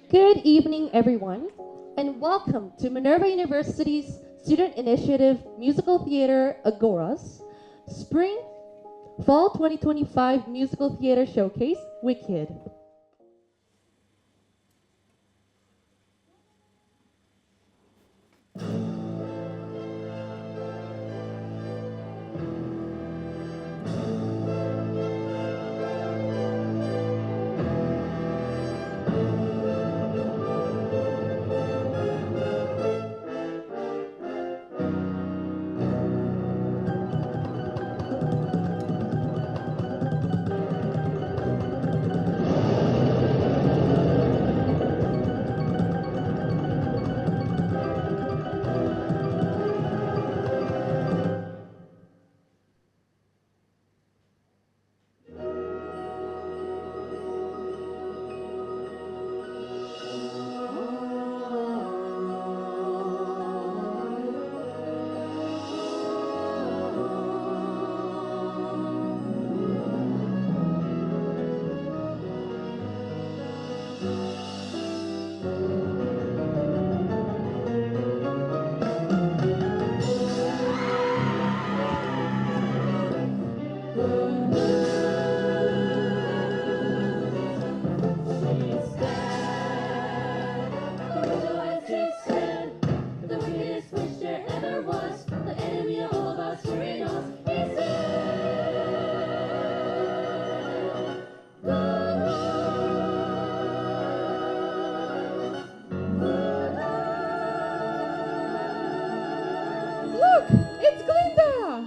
Good evening, everyone, and welcome to Minerva University's Student Initiative Musical Theater Agoras Spring Fall 2025 Musical Theater Showcase Wicked. Look, it's Glinda!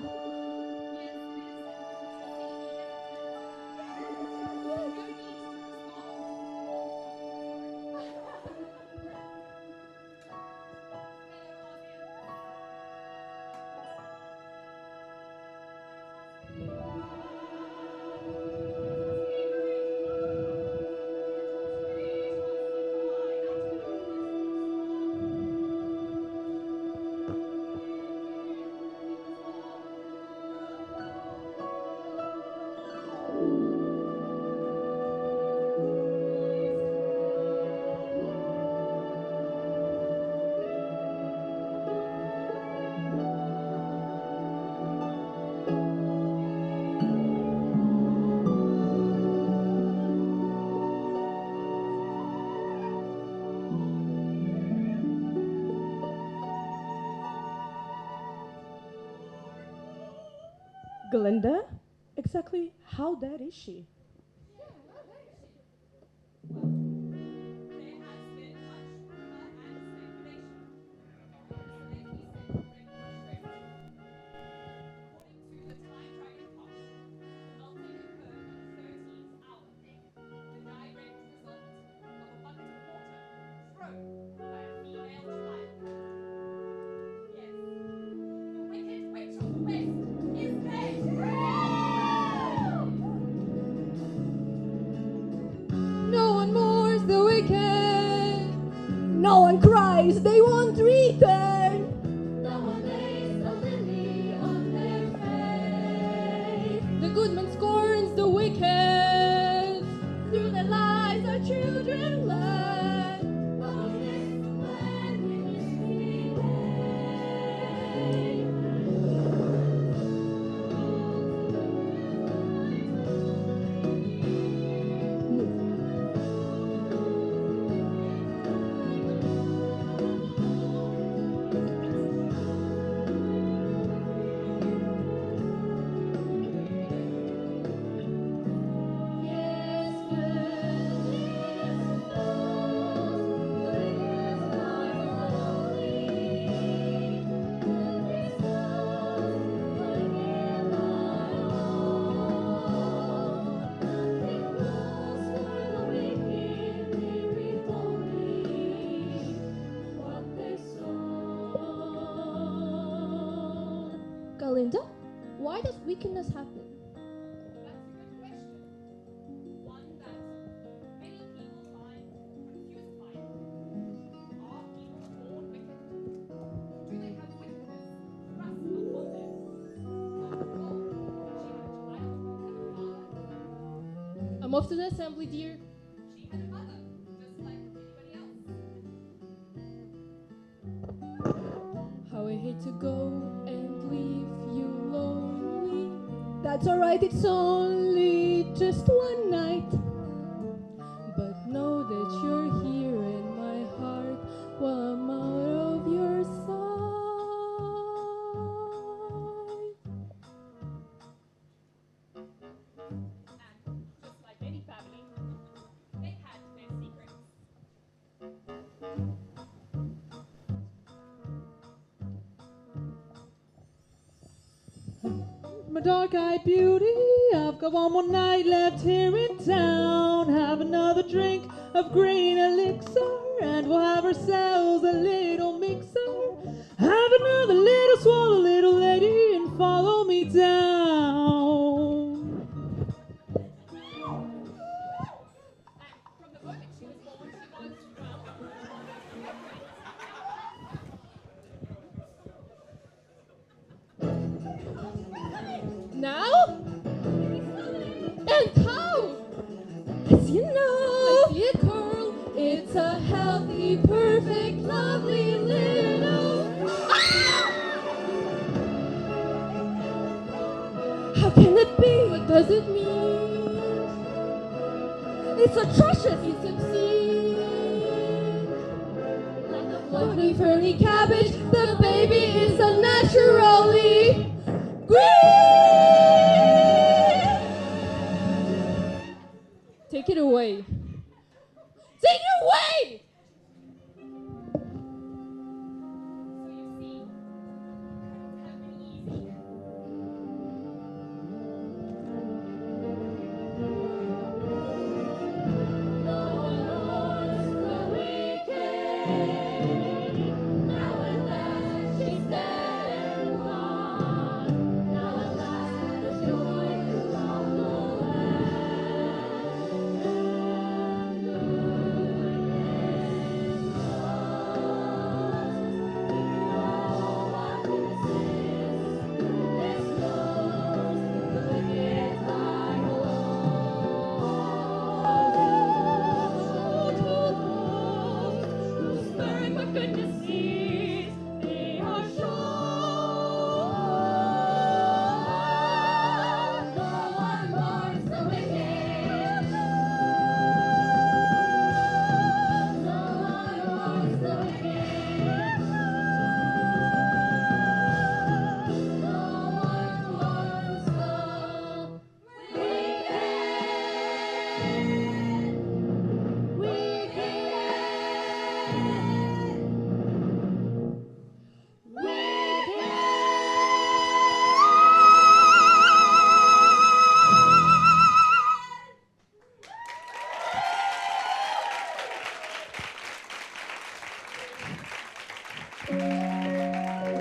Glinda? Exactly how dead is she? No one mourns the wicked. No one cries, they won't return. No one lays a lily on their face. The good man scorns the wicked. Through their lives our children learn. Loneliness when we Galinda, why does wickedness happen? That's a good question. One that many people find confused by. Are people born wicked? Or do they have wickedness thrust upon them? After all, she had a child and a father. I'm off to the assembly, dear. She had a mother, just like anybody to go and leave you lonely. That's alright, it's only just one night. But know that you're here in my heart while I'm out of your sight. And just like any family, they had their secrets. My dark-eyed beauty, I've got one more night left here in town. Have another drink of green elixir, and we'll have ourselves a little mixer. Have another little swallow, little lady, and follow me down. And from the moment she was born, she was, well, Now? And how? As you know, I see a curl. It's a healthy, perfect, lovely little. How can it be? What does it mean? It's atrocious. It's obscene. Like a floaty, ferny cabbage, the baby is unnaturally green. Take it away. Take it away! so you see, it has been easy. Where my goodness is, they are sure. No one mourns the wicked. No one mourns the wicked. No one mourns the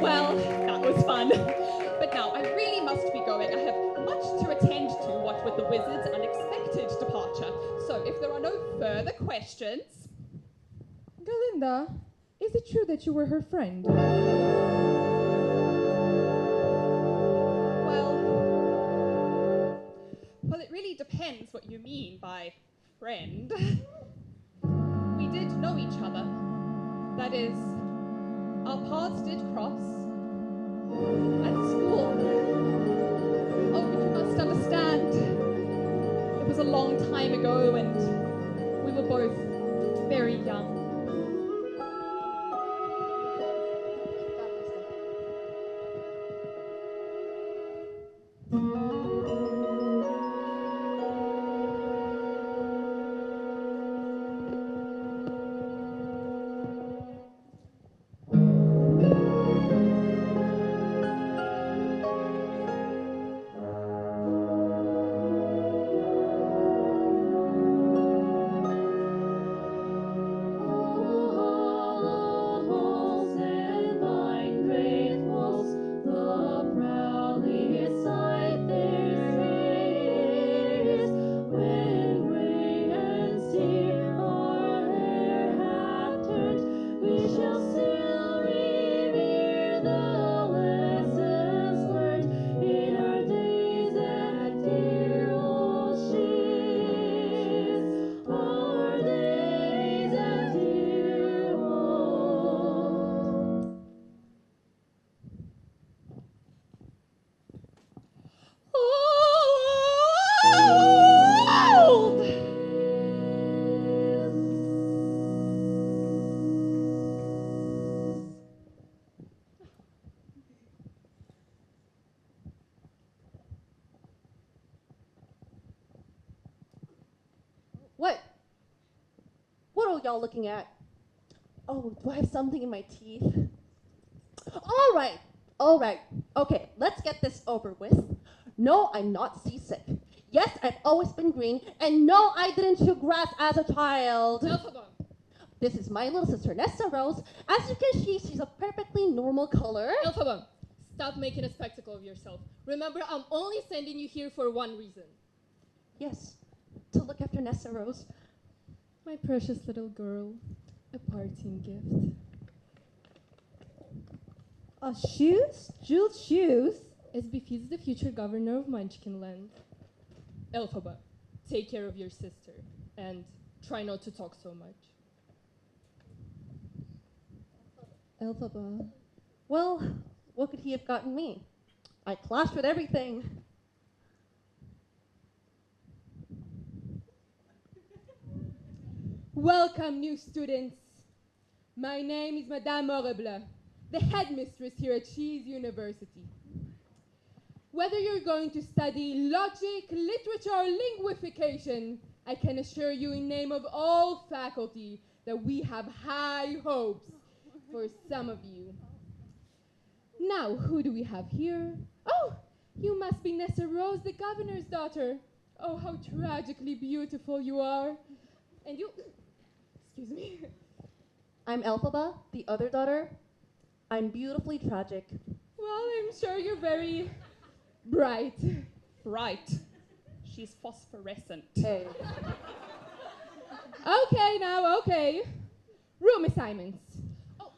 Well, that was fun. But now I really must be going. I have much to attend to, what with the wizard's unexpected departure. So if there are no further questions. Galinda, is it true that you were her friend? Well, it really depends what you mean by friend. We did know each other. That is, our paths did cross at school. Oh, but you must understand, it was a long time ago and we were both very young. y'all looking at? Oh, do I have something in my teeth? All right. Okay, let's get this over with. No, I'm not seasick. Yes, I've always been green, and no, I didn't chew grass as a child. Elphaba, This is my little sister, Nessa Rose. As you can see, she's a perfectly normal color. Elphaba, stop making a spectacle of yourself. Remember, I'm only sending you here for one reason. Yes, to look after Nessa Rose. My precious little girl, a parting gift. Shoes? Jeweled shoes? As befits the future governor of Munchkinland. Elphaba, take care of your sister, and try not to talk so much. Elphaba. Well, what could he have gotten me? I clashed with everything. Welcome, new students. My name is Madame Horrible, the headmistress here at Cheese University. Whether you're going to study logic, literature, or linguification, I can assure you in name of all faculty that we have high hopes for some of you. Now, who do we have here? Oh, you must be Nessa Rose, the governor's daughter. Oh, how tragically beautiful you are. And you, excuse me. I'm Elphaba, the other daughter. I'm beautifully tragic. Well, I'm sure you're very bright. Right. She's phosphorescent. Hey. Okay. Room assignments. Oh,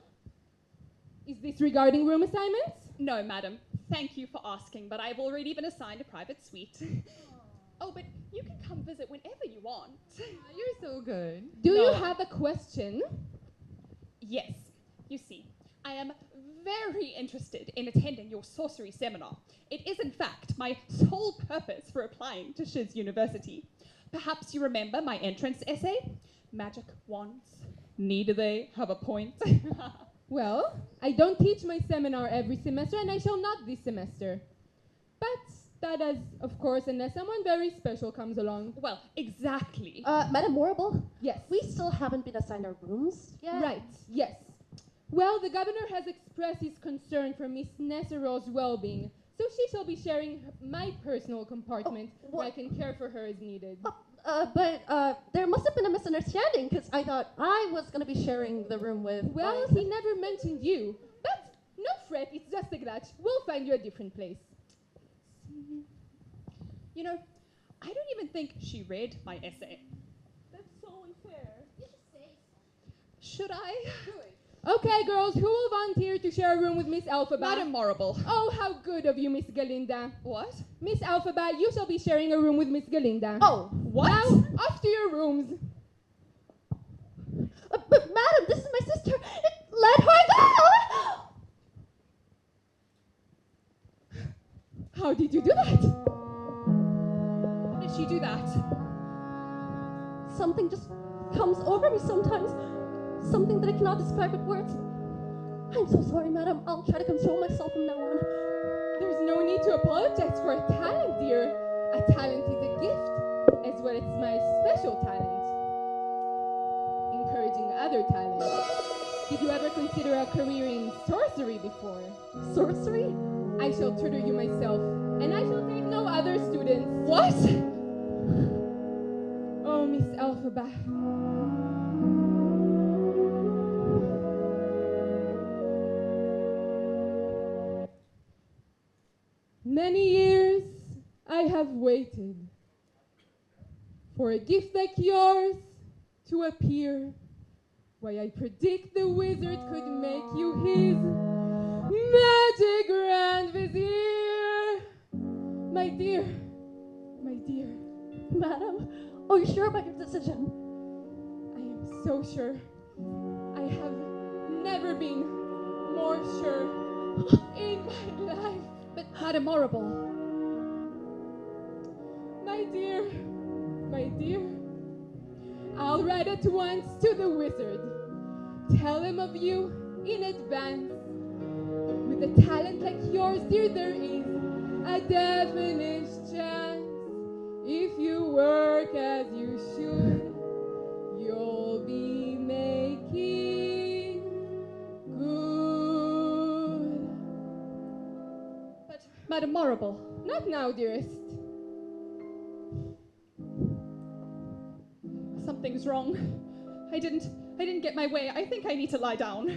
is this regarding room assignments? No, madam. Thank you for asking, but I've already been assigned a private suite. Oh, but you can come visit whenever you want. You're so good. Do No. you have a question? Yes. You see, I am very interested in attending your sorcery seminar. It is, in fact, my sole purpose for applying to Shiz University. Perhaps you remember my entrance essay? Magic wands. Need they have a point? Well, I don't teach my seminar every semester, and I shall not this semester. But that is, of course, unless someone very special comes along. Well, exactly. Madam Morrible, Yes. we still haven't been assigned our rooms yet. Right, yes. Well, the governor has expressed his concern for Miss Nessa Rose's well-being, so she shall be sharing my personal compartment where I can care for her as needed. But there must have been a misunderstanding, because I thought I was going to be sharing the room with... Well, my- he never mentioned you. But no fret, it's just a glitch. We'll find you a different place. You know, I don't even think she read my essay. That's so unfair. Should I? Okay, girls, who will volunteer to share a room with Miss Elphaba? Madam Morrible. Oh, how good of you, Miss Galinda. What? Miss Elphaba, you shall be sharing a room with Miss Galinda. Oh, What? Now, off to your rooms. but madam, this is my sister. Let her go! How did you do that? How did she do that? Something just comes over me sometimes. Something that I cannot describe with words. I'm so sorry, madam. I'll try to control myself from now on. There's no need to apologize for a talent, dear. A talent is a gift, as well as my special talent. Encouraging other talents. Did you ever consider a career in sorcery before? Sorcery? I shall tutor you myself, and I shall take no other students. What? Oh, Miss Elphaba. Many years I have waited for a gift like yours to appear. Why, I predict the wizard could make you his magic grand vizier. My dear, Madam, are you sure about your decision? I am so sure. I have never been more sure in my life. But Madam Morrible. My dear, I'll write at once to the wizard. Tell him of you in advance. With a talent like yours, dear, there is a definite chance. If you work as you should, you'll be making good. But, Madam Morrible, Not now, dearest. something's wrong. I didn't get my way. I think I need to lie down.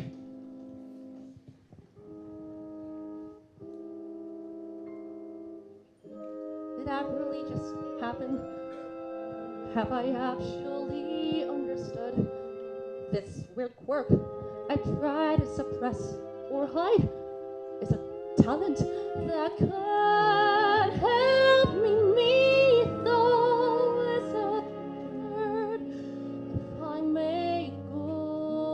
Did that really just happen? Have I actually understood this weird quirk I try to suppress or hide? Is a talent that could help me meet the wizard if I make good.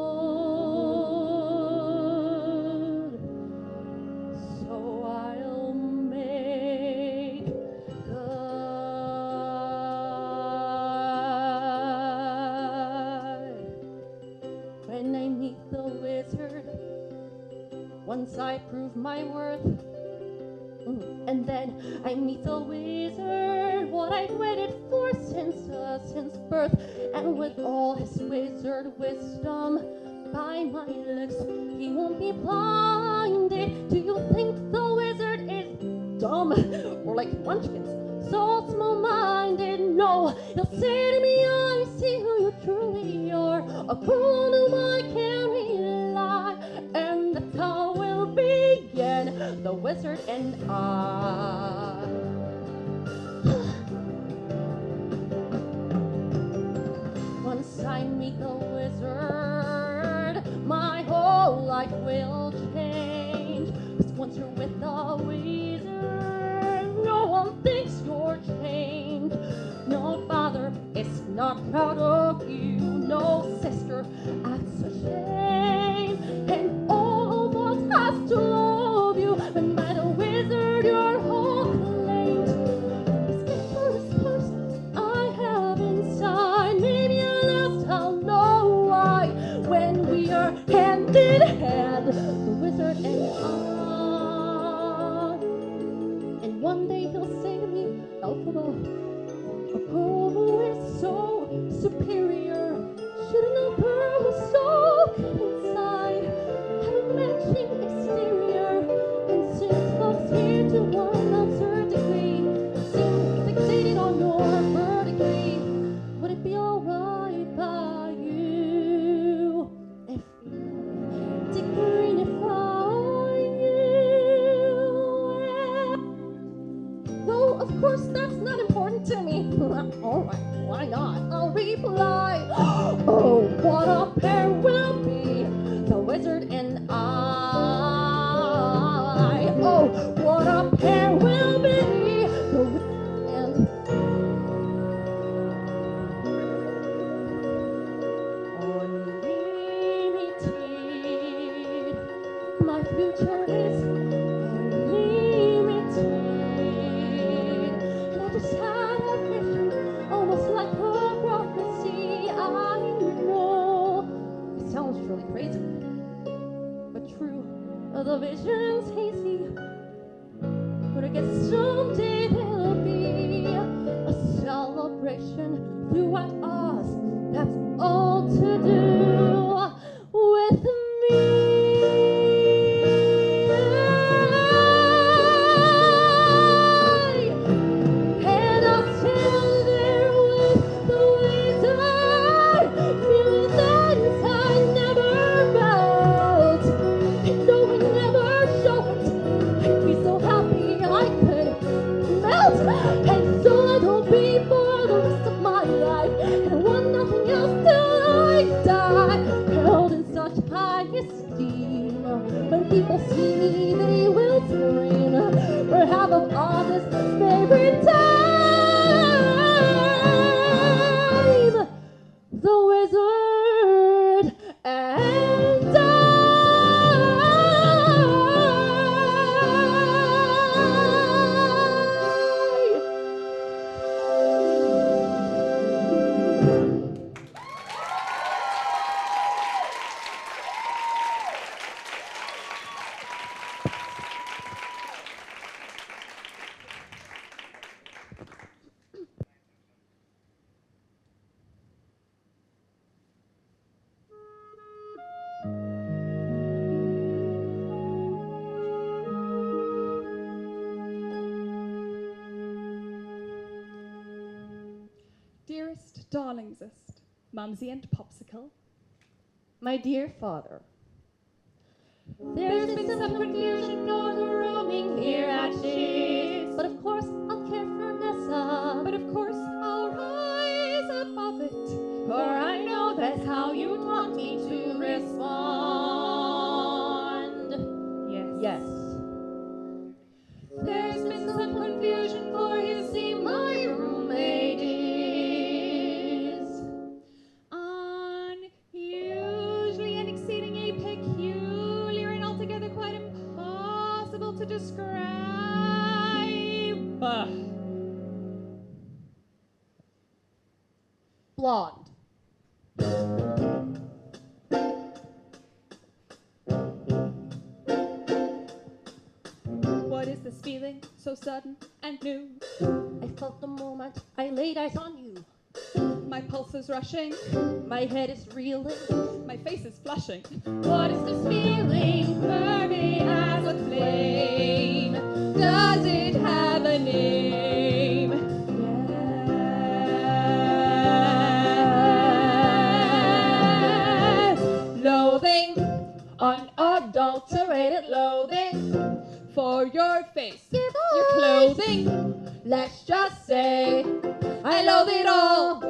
So I'll make good. When I meet the wizard, once I prove my worth, and then I meet the wizard, what I've waited for since birth, and with all his wizard wisdom, by my looks, he won't be blinded. Do you think the wizard is dumb, or like munchkins, so small-minded? No, he'll say to me, I see who you truly are, a girl on whom I can rely, and that's how we'll begin, the wizard and I. Once I meet the wizard, my whole life will change. 'Cause once you're with the wizard, no one thinks you're changed. No father is not proud of you. No sister acts ashamed. And all of us has to love you. And by the wizard, you're all claimed. Escape for this person I have inside. Maybe at last I'll know why. When we are hand in hand, the wizard and I. And one day he'll say to me, Elphaba, a girl who is so superior, shouldn't a girl who's so good inside have a matching exterior? And since love's here to one absurd degree, seems fixated on your verdigris, would it be alright by you if we dignify you? Well, of course, that's not important to me. Alright, why not? I'll reply. Oh, what a pair we'll be, the wizard and I. Oh, what a pair we'll be, the wizard and unlimited. My future is unlimited. And I just had a vision, almost like a prophecy. I know it sounds really crazy, but true. The vision's hazy, but I guess someday there'll be a celebration throughout us. That's all to do with me. And I'll stand there with the wizard, feeling that inside never melt. No, I never show it. I'd be so happy I could melt. And so it'll be for the rest of my life. And I want nothing else till I die. Held in such high esteem. When people see me, they will scream. We're half of all this favorite time. The wizard and I. darling exist. Mumsy and Popsicle. My dear father. There's been some confusion over roaming here at Cheese. But of course, I'll care for Nessa. But of course, I'll rise above it. For I know that's how you want me to respond. Yes. There's been some confusion, for you see my roommate is unusually and exceedingly peculiar and altogether quite impossible to describe. Blonde. What is this feeling so sudden and new? I felt the moment I laid eyes on you. My pulse is rushing, My head is reeling. my face is flushing. What is this feeling? Burning as a flame. Does it have a name? Yes. Loathing, unadulterated loathing for your face, your clothing. Let's just say I loathe it all.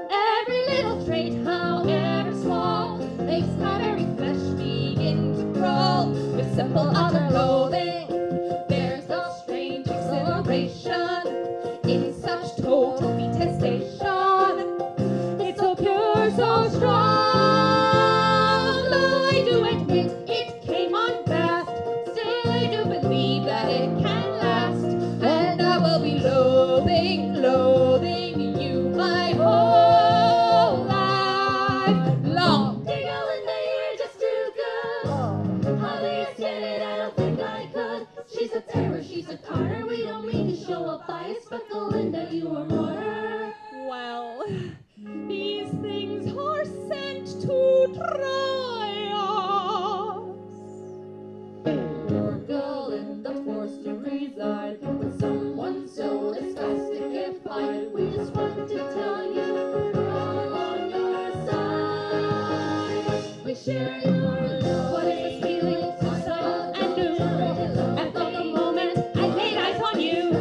Every little trait, however small, makes my very flesh begin to crawl with simple utter loathing. There's a strange exhilaration in such total detestation. It's so pure, so strong. Though I do admit it came on fast, still I do believe that it can last. And I will be loathing, loathing you my whole life long. Diggle in the ear just too good. How do you get it? I don't think I could. She's a terror, she's a tartar. We don't mean to show a bias, but Galinda, you are more. Well, these things are sent to try us. Poor Galinda forced to reside with someone so disgusting if we just want to tell you we're all on your side. We share your love. What is this feeling so sudden and new? And from the moment I laid eyes on you,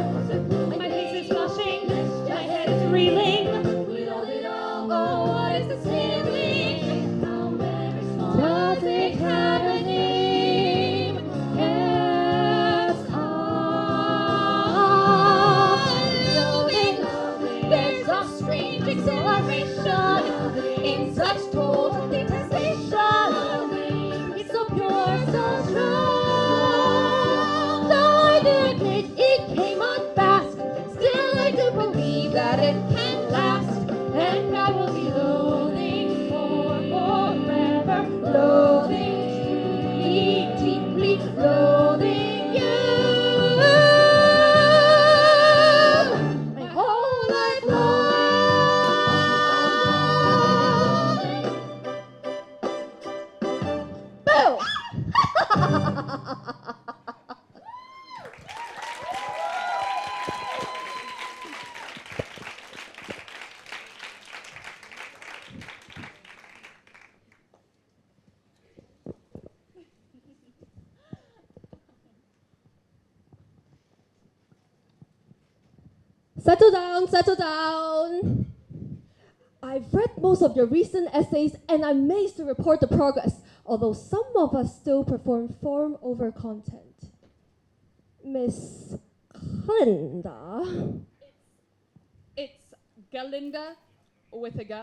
my face is flushing, my head is reeling. We love it all. Oh, what is this feeling? However small. Does it have a name? Yes, loathing. There's a strange exhilaration in such total detestation. It's so pure, so strong. Though I do admit it came on fast, still I do believe that it can last. And I will be loathing for forever, loathing deeply, deeply, loathing you. My whole life long. Boo! Settle down, settle down. I've read most of your recent essays and I'm amazed to report the progress, although some of us still perform form over content. Miss Glinda. It's Galinda with a G.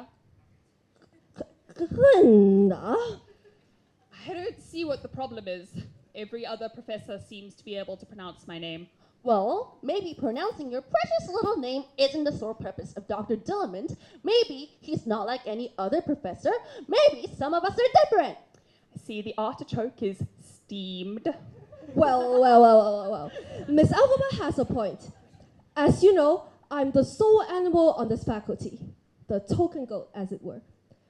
Glinda? I don't see what the problem is. Every other professor seems to be able to pronounce my name. Well, maybe pronouncing your precious little name isn't the sole purpose of Dr. Dillamond. Maybe he's not like any other professor. Maybe some of us are different. I see the artichoke is steamed. Well. Miss Alphaba has a point. As you know, I'm the sole animal on this faculty. The token goat, as it were.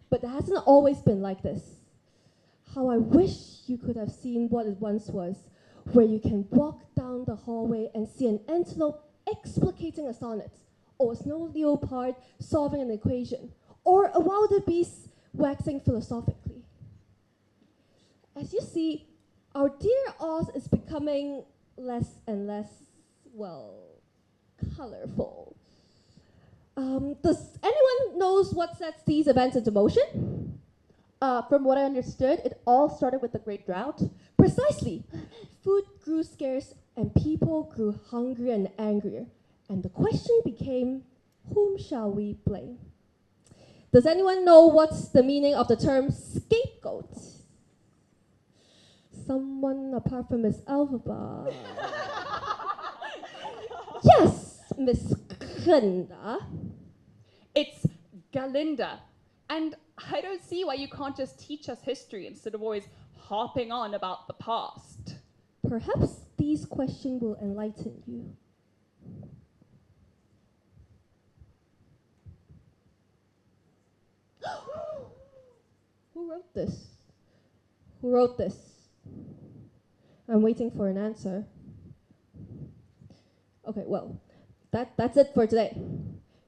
But it hasn't always been like this. How I wish you could have seen what it once was, where you can walk down the hallway and see an antelope explicating a sonnet, or a snow leopard solving an equation, or a wildebeest waxing philosophically. As you see, our dear Oz is becoming less and less, well, colorful. Does anyone knows what sets these events into motion? From what I understood, it all started with the Great Drought. Precisely. Food grew scarce and people grew hungry and angrier. And the question became, whom shall we blame? Does anyone know what's the meaning of the term scapegoat? Someone apart from Miss Alphaba. Yes, Miss Glinda. It's Galinda. And I don't see why you can't just teach us history instead of always harping on about the past. Perhaps these questions will enlighten you. Who wrote this? Who wrote this? I'm waiting for an answer. Okay, well, that's it for today.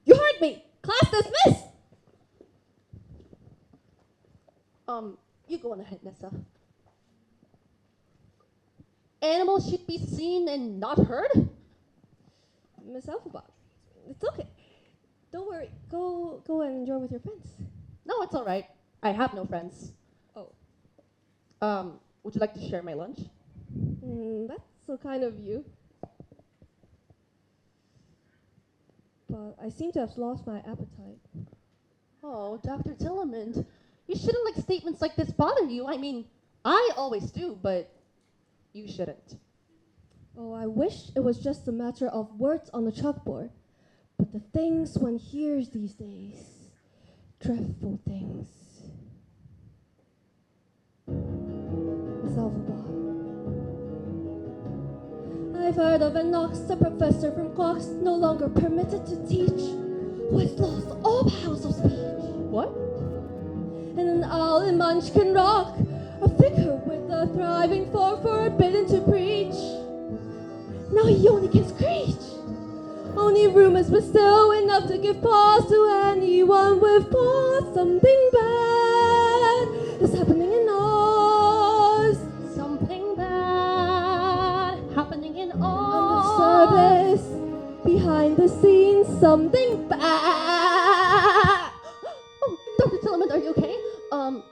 You heard me! Class dismissed! You go on ahead, Nessa. Animals should be seen and not heard? Miss Alphaba, it's okay. Don't worry. Go and enjoy with your friends. No, it's all right. I have no friends. Oh. Would you like to share my lunch? That's so kind of you. But I seem to have lost my appetite. Oh, Dr. Tillerman, you shouldn't let statements like this bother you. I mean, I always do, but you shouldn't. Oh, I wish it was just a matter of words on the chalkboard. But the things one hears these days, dreadful things. Miss Alphaba. I've heard of an Oxford professor from Cox no longer permitted to teach, who has lost all powers of speech. What? And an owl in Munchkin Rock, a figure with a thriving fork forbidden to preach. Now he only can screech. Only rumors, but still enough to give pause to anyone with pause. Something bad is happening in Oz. Something bad happening in On Oz. the surface, behind the scenes, something bad. Oh, Dr. Tillerman, are you okay?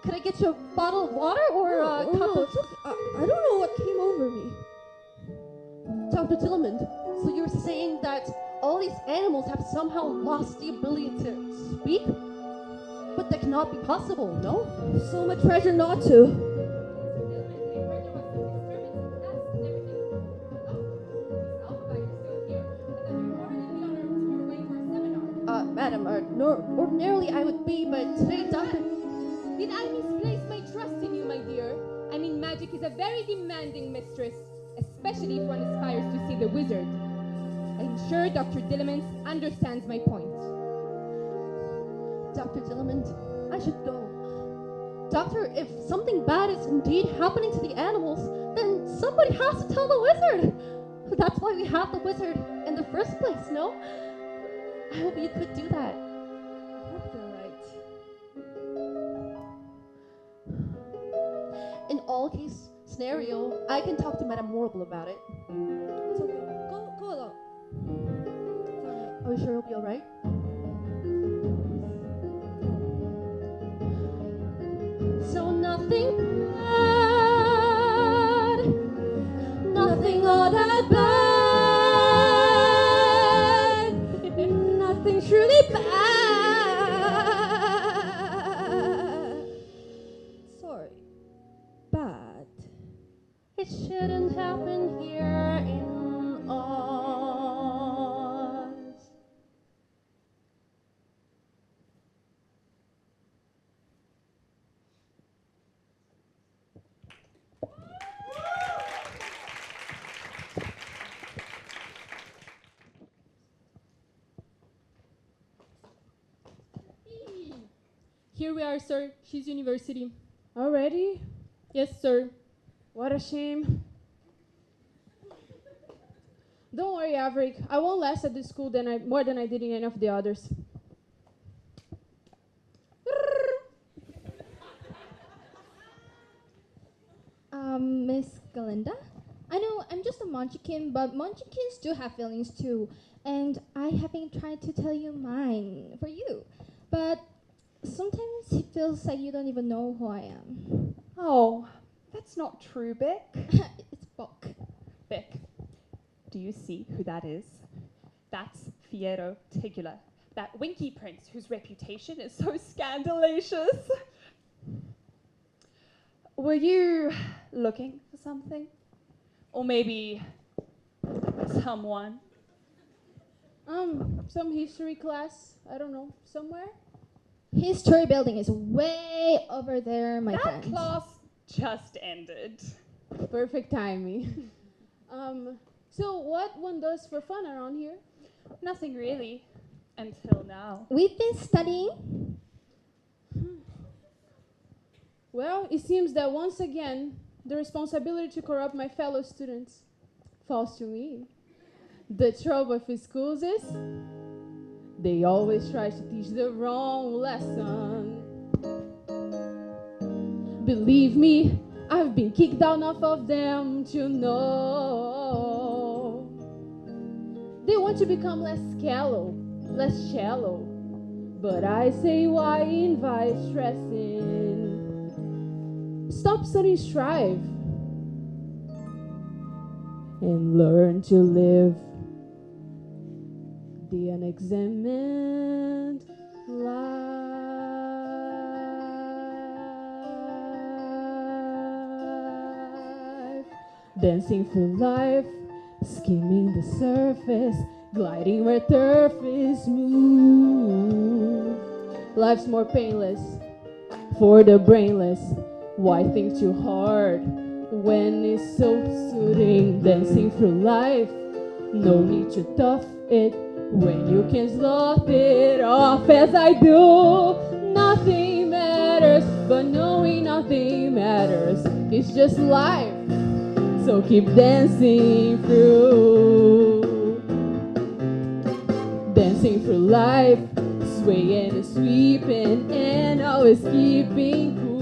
Could I get you a bottle of water or a cup no, of... it's okay. I don't know what came over me. Dr. Tillerman, so you're saying that all these animals have somehow lost the ability to speak? But that cannot be possible, no? So much pressure not to. Madam, ordinarily I would be, but today, Dr. Did I misplace my trust in you, my dear? I mean, magic is a very demanding mistress, especially if one aspires to see the wizard. I'm sure Dr. Dillamond understands my point. Dr. Dillamond, I should go. Doctor, if something bad is indeed happening to the animals, then somebody has to tell the wizard. That's why we have the wizard in the first place, no? I hope you could do that. I hope you're right. In all case scenario, I can talk to Madame Morrible about it. It's okay. Go along. It's all right. Are you sure it'll be all right? So nothing bad, nothing all that bad, Nothing truly bad. Sorry. Bad. it shouldn't happen here in Oz. Here we are, sir. She's University. Already? Yes, sir. What a shame. Don't worry, Averick. I won't last at this school more than I did in any of the others. Miss Galinda? I know I'm just a munchkin, but munchkins do have feelings too. And I have been trying to tell you mine for you. But sometimes it feels like you don't even know who I am. Oh, that's not true, Beck. It's Bok. Beck, do you see who that is? That's Fiero Tigula, that winky prince whose reputation is so scandalous. Were you looking for something? Or maybe someone? Some history class. I don't know, somewhere. History building is way over there, my That friend. class just ended. Perfect timing. So what one does for fun around here? Nothing really, until now. We've been studying. Well, it seems that once again, the responsibility to corrupt my fellow students falls to me. The trouble with schools is they always try to teach the wrong lesson. Believe me, I've been kicked out enough of them to know. They want to become less shallow. But I say, why invite stressing? Stop studying, strive, and learn to live the unexamined life. Dancing through life, skimming the surface, gliding where turf is smooth. Life's more painless for the brainless. Why think too hard when it's so soothing? Dancing through life, no need to tough it when you can slough it off as I do. Nothing matters, but knowing nothing matters. It's just life, so keep dancing through. Dancing through life, swaying and sweeping and always keeping cool.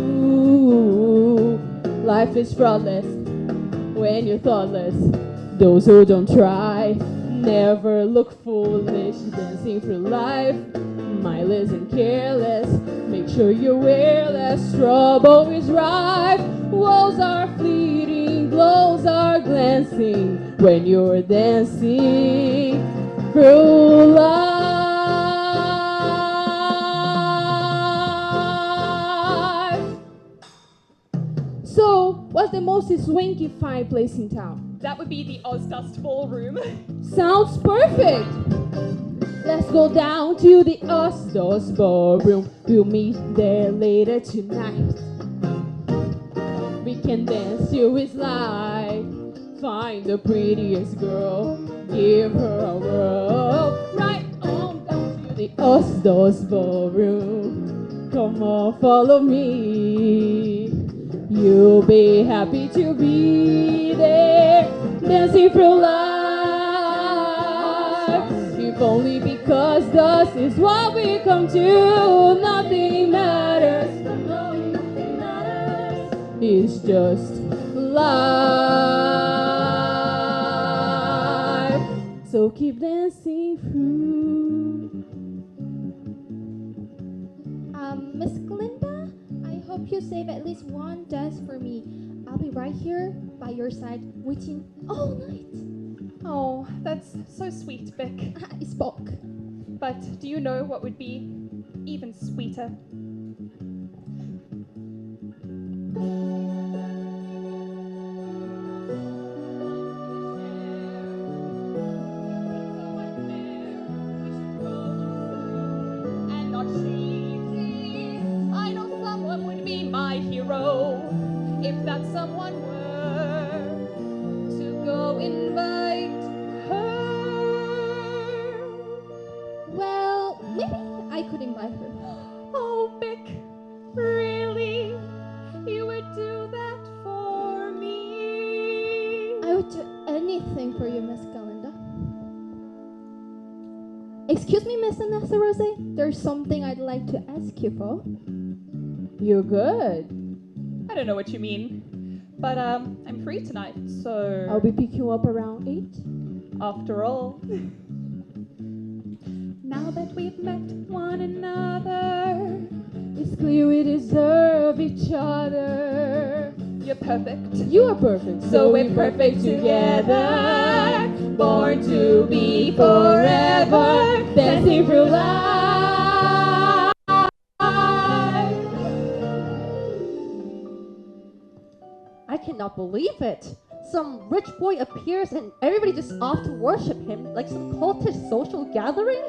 Life is flawless when you're thoughtless. Those who don't try never look foolish. Dancing through life, mindless and careless. Make sure you're wearless. Trouble is rife. Walls are fleeting, blows are glancing when you're dancing through life. So, what's the most swanky fine place in town? That would be the Ozdust Ballroom. Sounds perfect! Let's go down to the Ostos Ballroom. We'll meet there later tonight. We can dance till it's light. Find the prettiest girl, give her a whirl. Right on down to the Ostos Ballroom. Come on, follow me. You'll be happy to be there, dancing through life. If only because dust is what we come to. Nothing matters, nothing matters. It's just life. So keep dancing through. Miss Glinda, I hope you save at least one dance for me. I'll be right here by your side, waiting all night. Oh, that's so sweet, Beck. I spoke. But do you know what would be even sweeter? And not cheating. I know someone would be my hero if that someone were to go invite her. Well, maybe I could invite her. Oh, Beck, really? You would do that for me? I would do anything for you, Miss Galinda. Miss Anessa Rose, there's something I'd like to ask you for. You're good. I don't know what you mean, but I'm free tonight, so I'll be picking you up around 8. after all. Now that we've met one another, It's clear we deserve each other. you're perfect. You are perfect, So we're perfect together, born to be forever, dancing through life. I cannot believe it. Some rich boy appears and everybody just off to worship him like some cultish social gathering.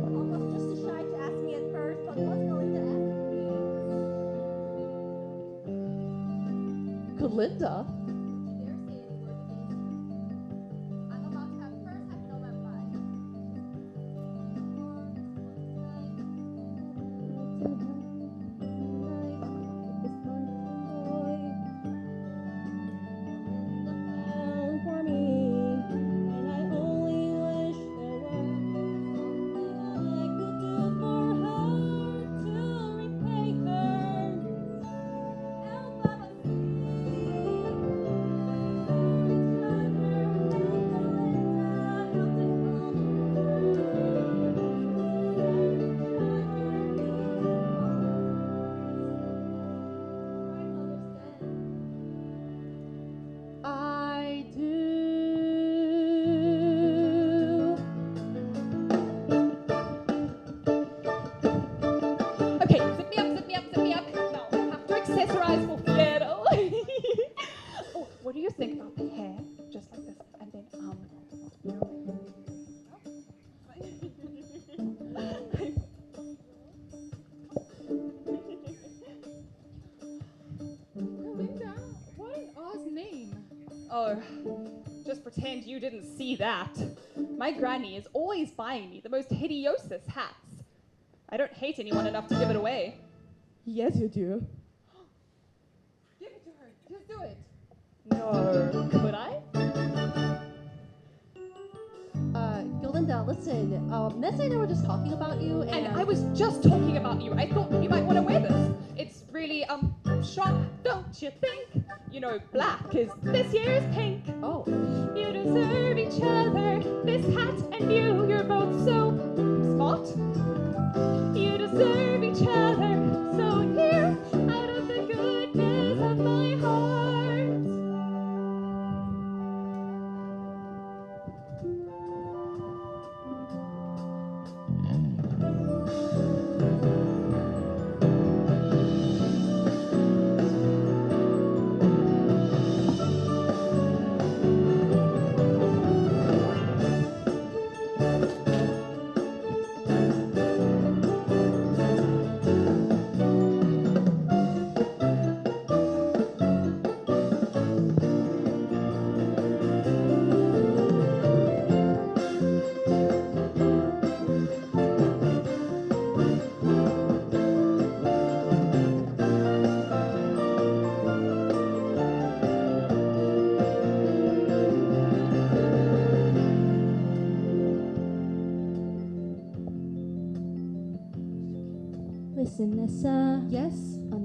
Almost just as shy to ask me at first, but was going to ask me. Galinda? Dare say any word against you. I'm about to have first half November. For me, and I only wish there were something I could do for her to repay her. Help of a I do. Okay, zip me up, zip me up, zip me up. Now I have to accessorize for Fiero. Oh, what do you think about the hair? Just like this, and then Galinda, what an Oz name. Oh, just pretend you didn't see that. My granny is always buying me the most hideous hats. I don't hate anyone enough to give it away. Yes, you do. Give it to her. Just do it. No, could I? Galinda, listen. Nessa and I were just talking about you, and And I was just talking about you. I thought you might want to wear this. It's really, sharp, don't you think? You know, black is this year's pink. oh, You deserve each other, this hat and you're both so smart. You deserve each other, so here, out of the goodness of my heart. Listen, Nessa. yes.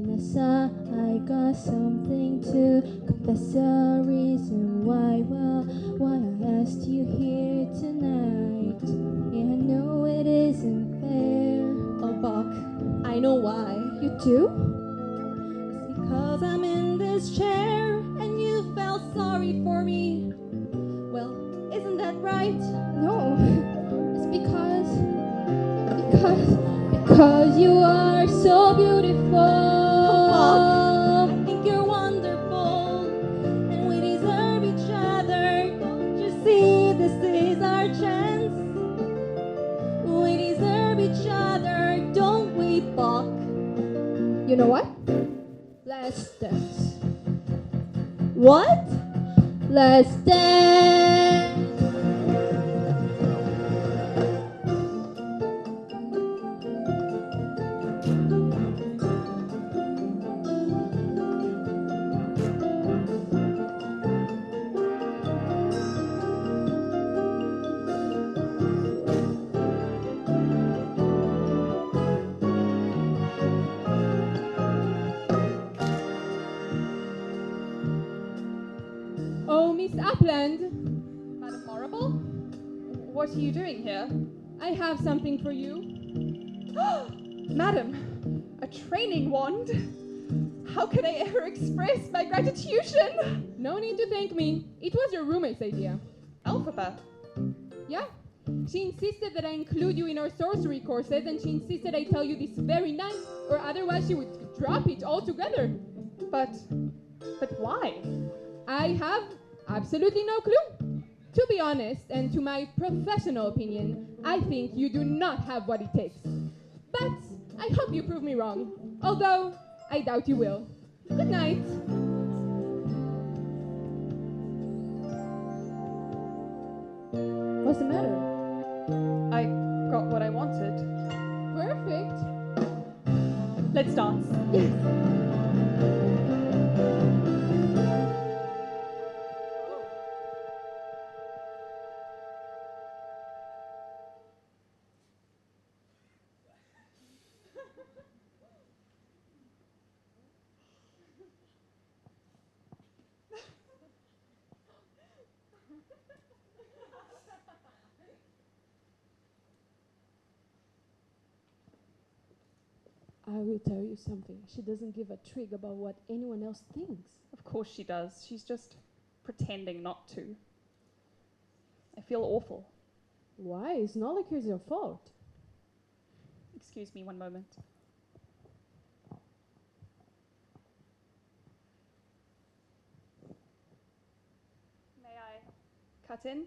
Nessa, I got something to confess. A reason why I asked you here tonight. Yeah, I know it isn't fair. Oh, Bach, I know why. You do? It's because I'm in this chair and you felt sorry for me. Well, isn't that right? No, it's because you are so beautiful. I think you're wonderful, and we deserve each other. Don't you see, this is our chance. We deserve each other, don't we, Bach? You know what? Let's dance. What? Let's dance. Miss Upland. Madam Morrible? What are you doing here? I have something for you. Madam, a training wand? How can I ever express my gratitude? No need to thank me. It was your roommate's idea. Elphaba. Yeah. She insisted that I include you in our sorcery courses, and she insisted I tell you this very night, or otherwise she would drop it altogether. But why? I have absolutely no clue. To be honest, and to my professional opinion, I think you do not have what it takes. But I hope you prove me wrong, although I doubt you will. Good night. What's the matter? I got what I wanted. Perfect. Let's dance. I will tell you something. She doesn't give a trig about what anyone else thinks. Of course she does. She's just pretending not to. I feel awful. Why? It's not like it's your fault. Excuse me one moment. May I cut in?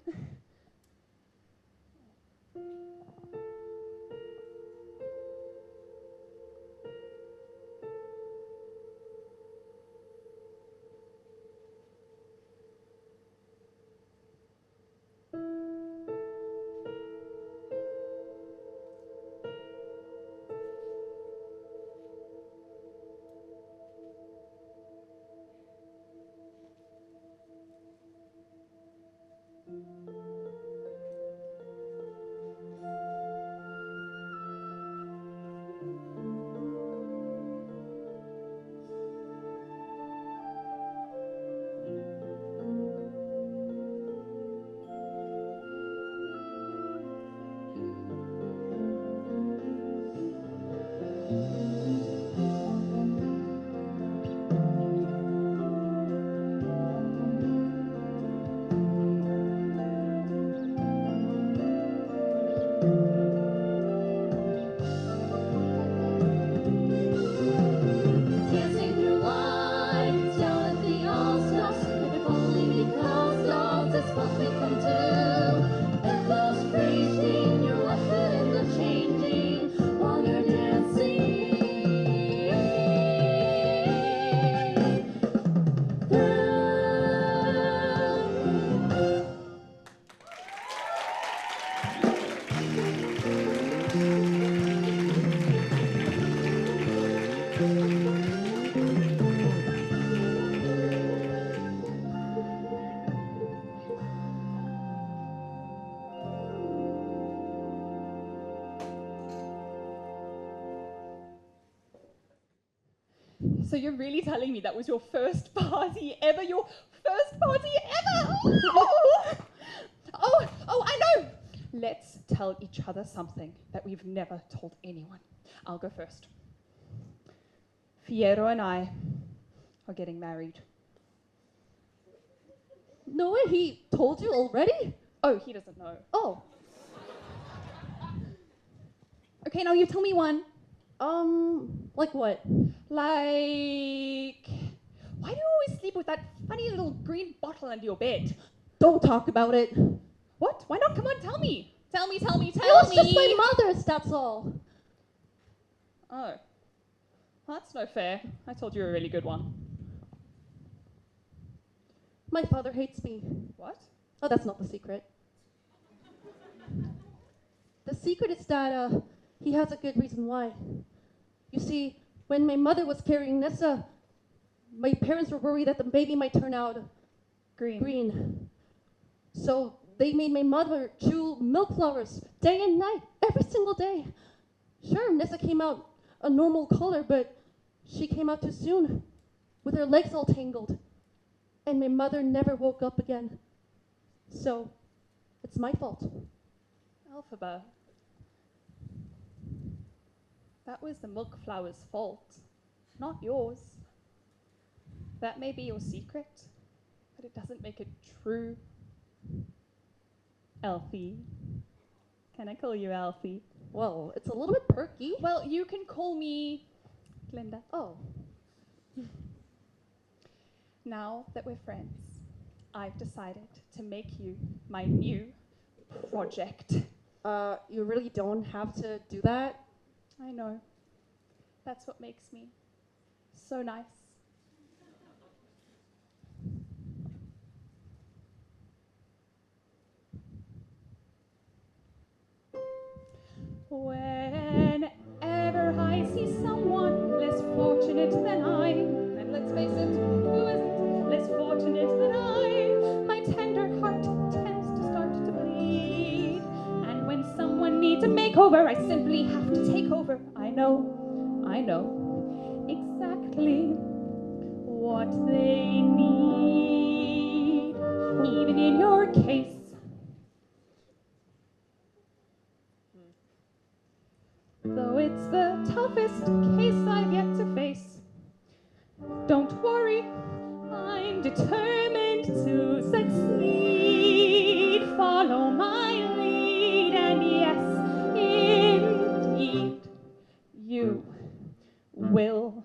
Dancing through life, down at the all-stars, and if only because all this must become true. And those freezing, you're left in the changing while you're dancing through. So you're really telling me that was your first party ever? Your first party ever? Oh, I know! Let's tell each other something that we've never told anyone. I'll go first. Fierro and I are getting married. No way, he told you already? Oh, he doesn't know. Oh, Okay, now you tell me one. like what? Like, why do you always sleep with that funny little green bottle under your bed? Don't talk about it. What? Why not? Come on, tell me. Tell me. It was just my mother's, that's all. Oh. Well, that's no fair. I told you a really good one. My father hates me. What? Oh, that's not the secret. The secret is that he has a good reason why. You see, when my mother was carrying Nessa, my parents were worried that the baby might turn out green. So they made my mother chew milk flowers day and night, every single day. Sure, Nessa came out a normal color, but she came out too soon, with her legs all tangled. and my mother never woke up again. So, it's my fault. Elphaba, that was the milk flower's fault, not yours. That may be your secret, but it doesn't make it true. Alfie. Can I call you Alfie? Well, it's a little bit perky. Well, you can call me Glinda. Oh, Now that we're friends, I've decided to make you my new project. you really don't have to do that. I know. That's what makes me so nice. Whenever I see someone less fortunate than I, and let's face it, who isn't less fortunate than I, my tender heart tends to start to bleed. And when someone needs a makeover, I simply have to take over. I know exactly what they need. Even in your case, though it's the toughest case I've yet to face. Don't worry, I'm determined to succeed. Follow my lead, and yes, indeed, you will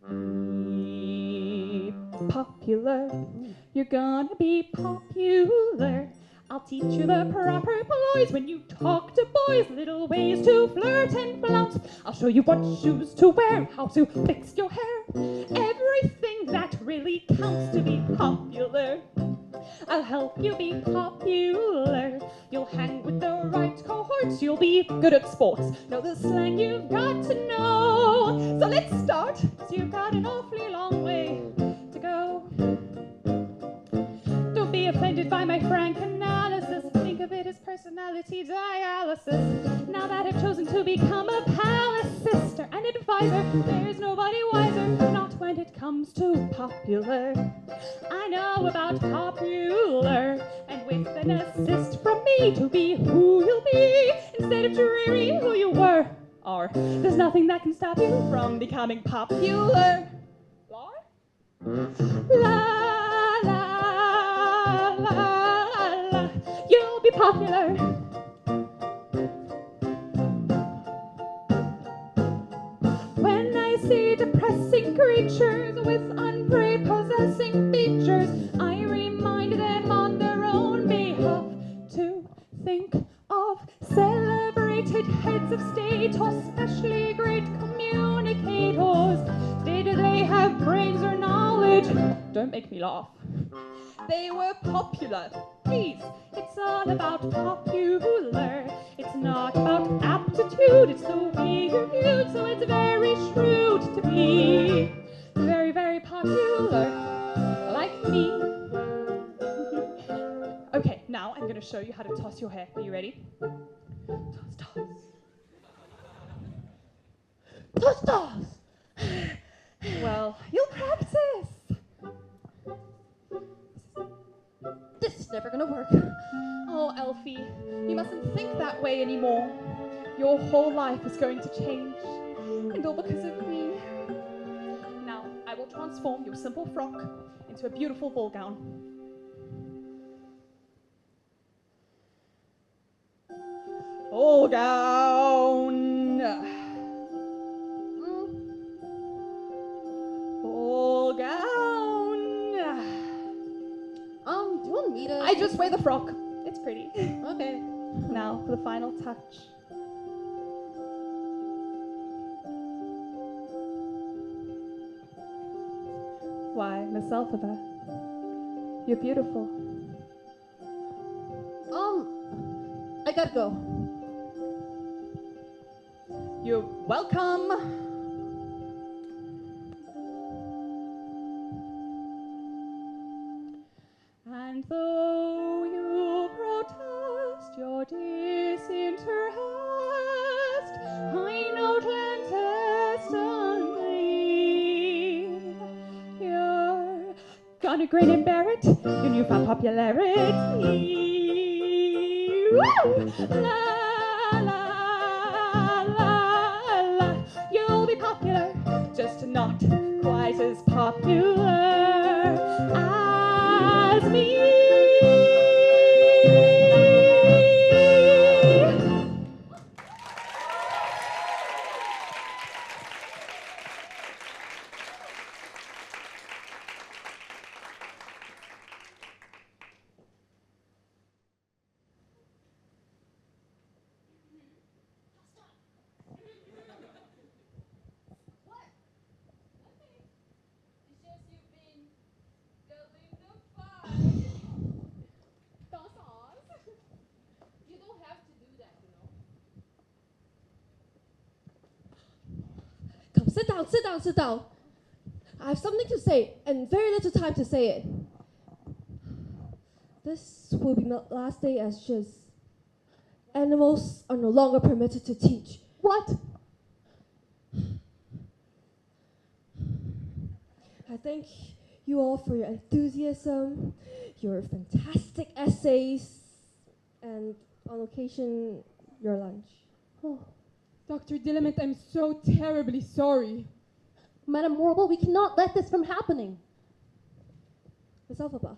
be popular. You're gonna be popular. I'll teach you the proper ploys when you talk to boys, little ways to flirt and flounce. I'll show you what shoes to wear, how to fix your hair, everything that really counts to be popular. I'll help you be popular. You'll hang with the right cohorts, you'll be good at sports. Know the slang you've got to know. So let's start, 'cause you've got an awfully long way to go. Don't be offended by my frank analysis. Think of it as personality dialysis. Now that I've chosen to become a palace sister and advisor, there's nobody wiser, not when it comes to popular. I know about popular, and with an assist from me to be who you'll be, instead of dreary who you were. Or there's nothing that can stop you from becoming popular. La la la la, you'll be popular. When I see depressing creatures with unprepossessing features, I remind them on their own behalf to think of celebrated heads of state or specially great communicators. Did they have brains or knowledge? Don't make me laugh. They were popular. Please, it's all about popular. It's not about aptitude, it's the way you're viewed, so it's very shrewd to be very, very popular, like me. Okay, now I'm gonna show you how to toss your hair. Are you ready? Toss, toss. Toss, toss. Well, you'll practice. This is never gonna work. Oh, Elfie, you mustn't think that way anymore. Your whole life is going to change, and all because of me. Now, I will transform your simple frock into a beautiful ball gown. Ball gown. Ball gown. Do you want me to? I just wear the frock. It's pretty. Okay. Now for the final touch. Why, Miss Elphaba, you're beautiful. I gotta go. You're welcome. And though you protest your disinterest, I know clandestinely you're John O'Grane and Barrett, your newfound popularity. Woo! La la la la. You'll be popular, just not quite as popular as me. You don't have to do that, you know. Come, sit down, sit down, sit down. I have something to say and very little time to say it. This will be my last day as Shiz. Animals are no longer permitted to teach. What? I thank you all for your enthusiasm, your fantastic essays, and on occasion, your lunch. Oh, Dr. Dillamont, I'm so terribly sorry. Madam Morble, we cannot let this from happening. Ms. Alphaba,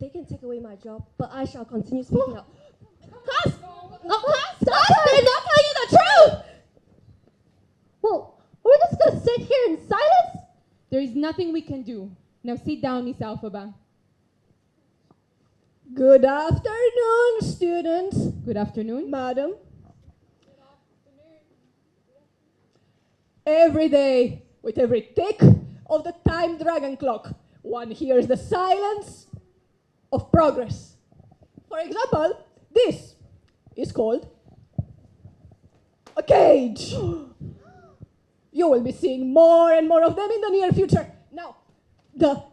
they can take away my job, but I shall continue speaking up. Class! No, class! Stop! They're not telling you the truth! Well, we're just gonna sit here in silence? There is nothing we can do. Now sit down, Miss Alphaba. Good afternoon, students. Good afternoon. Madam. Every day, with every tick of the time dragon clock, one hears the silence of progress. For example, this is called a cage. You will be seeing more and more of them in the near future. Now,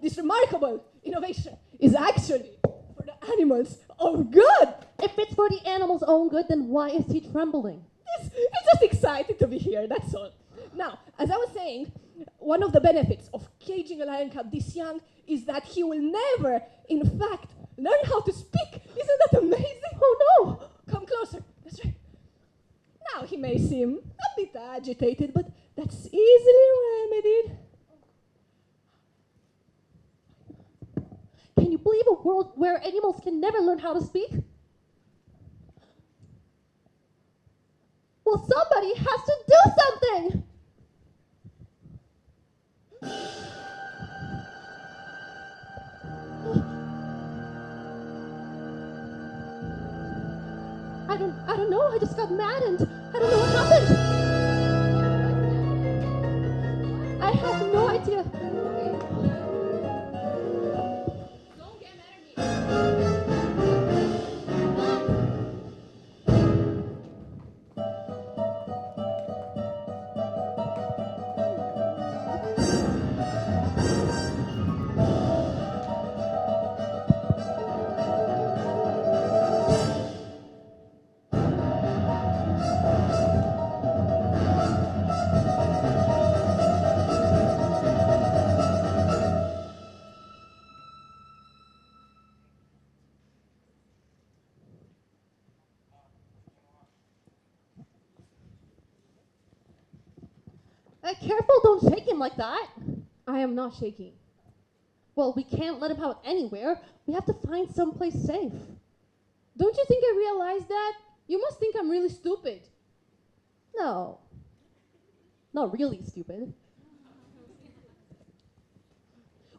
this remarkable innovation is actually for the animals' own good. If it's for the animal's own good, then why is he trembling? He's just excited to be here, that's all. Now, as I was saying, one of the benefits of caging a lion cub this young is that he will never, in fact, learn how to speak. Isn't that amazing? Oh no! Come closer. That's right. Now he may seem a bit agitated, but that's easily remedied. Can you believe a world where animals can never learn how to speak? Well, somebody has to do something! I don't know, I just got mad and I don't know what happened. I have no idea. Don't get mad at me. Careful, don't shake him like that. I am not shaking. Well, we can't let him out anywhere. We have to find someplace safe. Don't you think I realized that? You must think I'm really stupid. No. Not really stupid.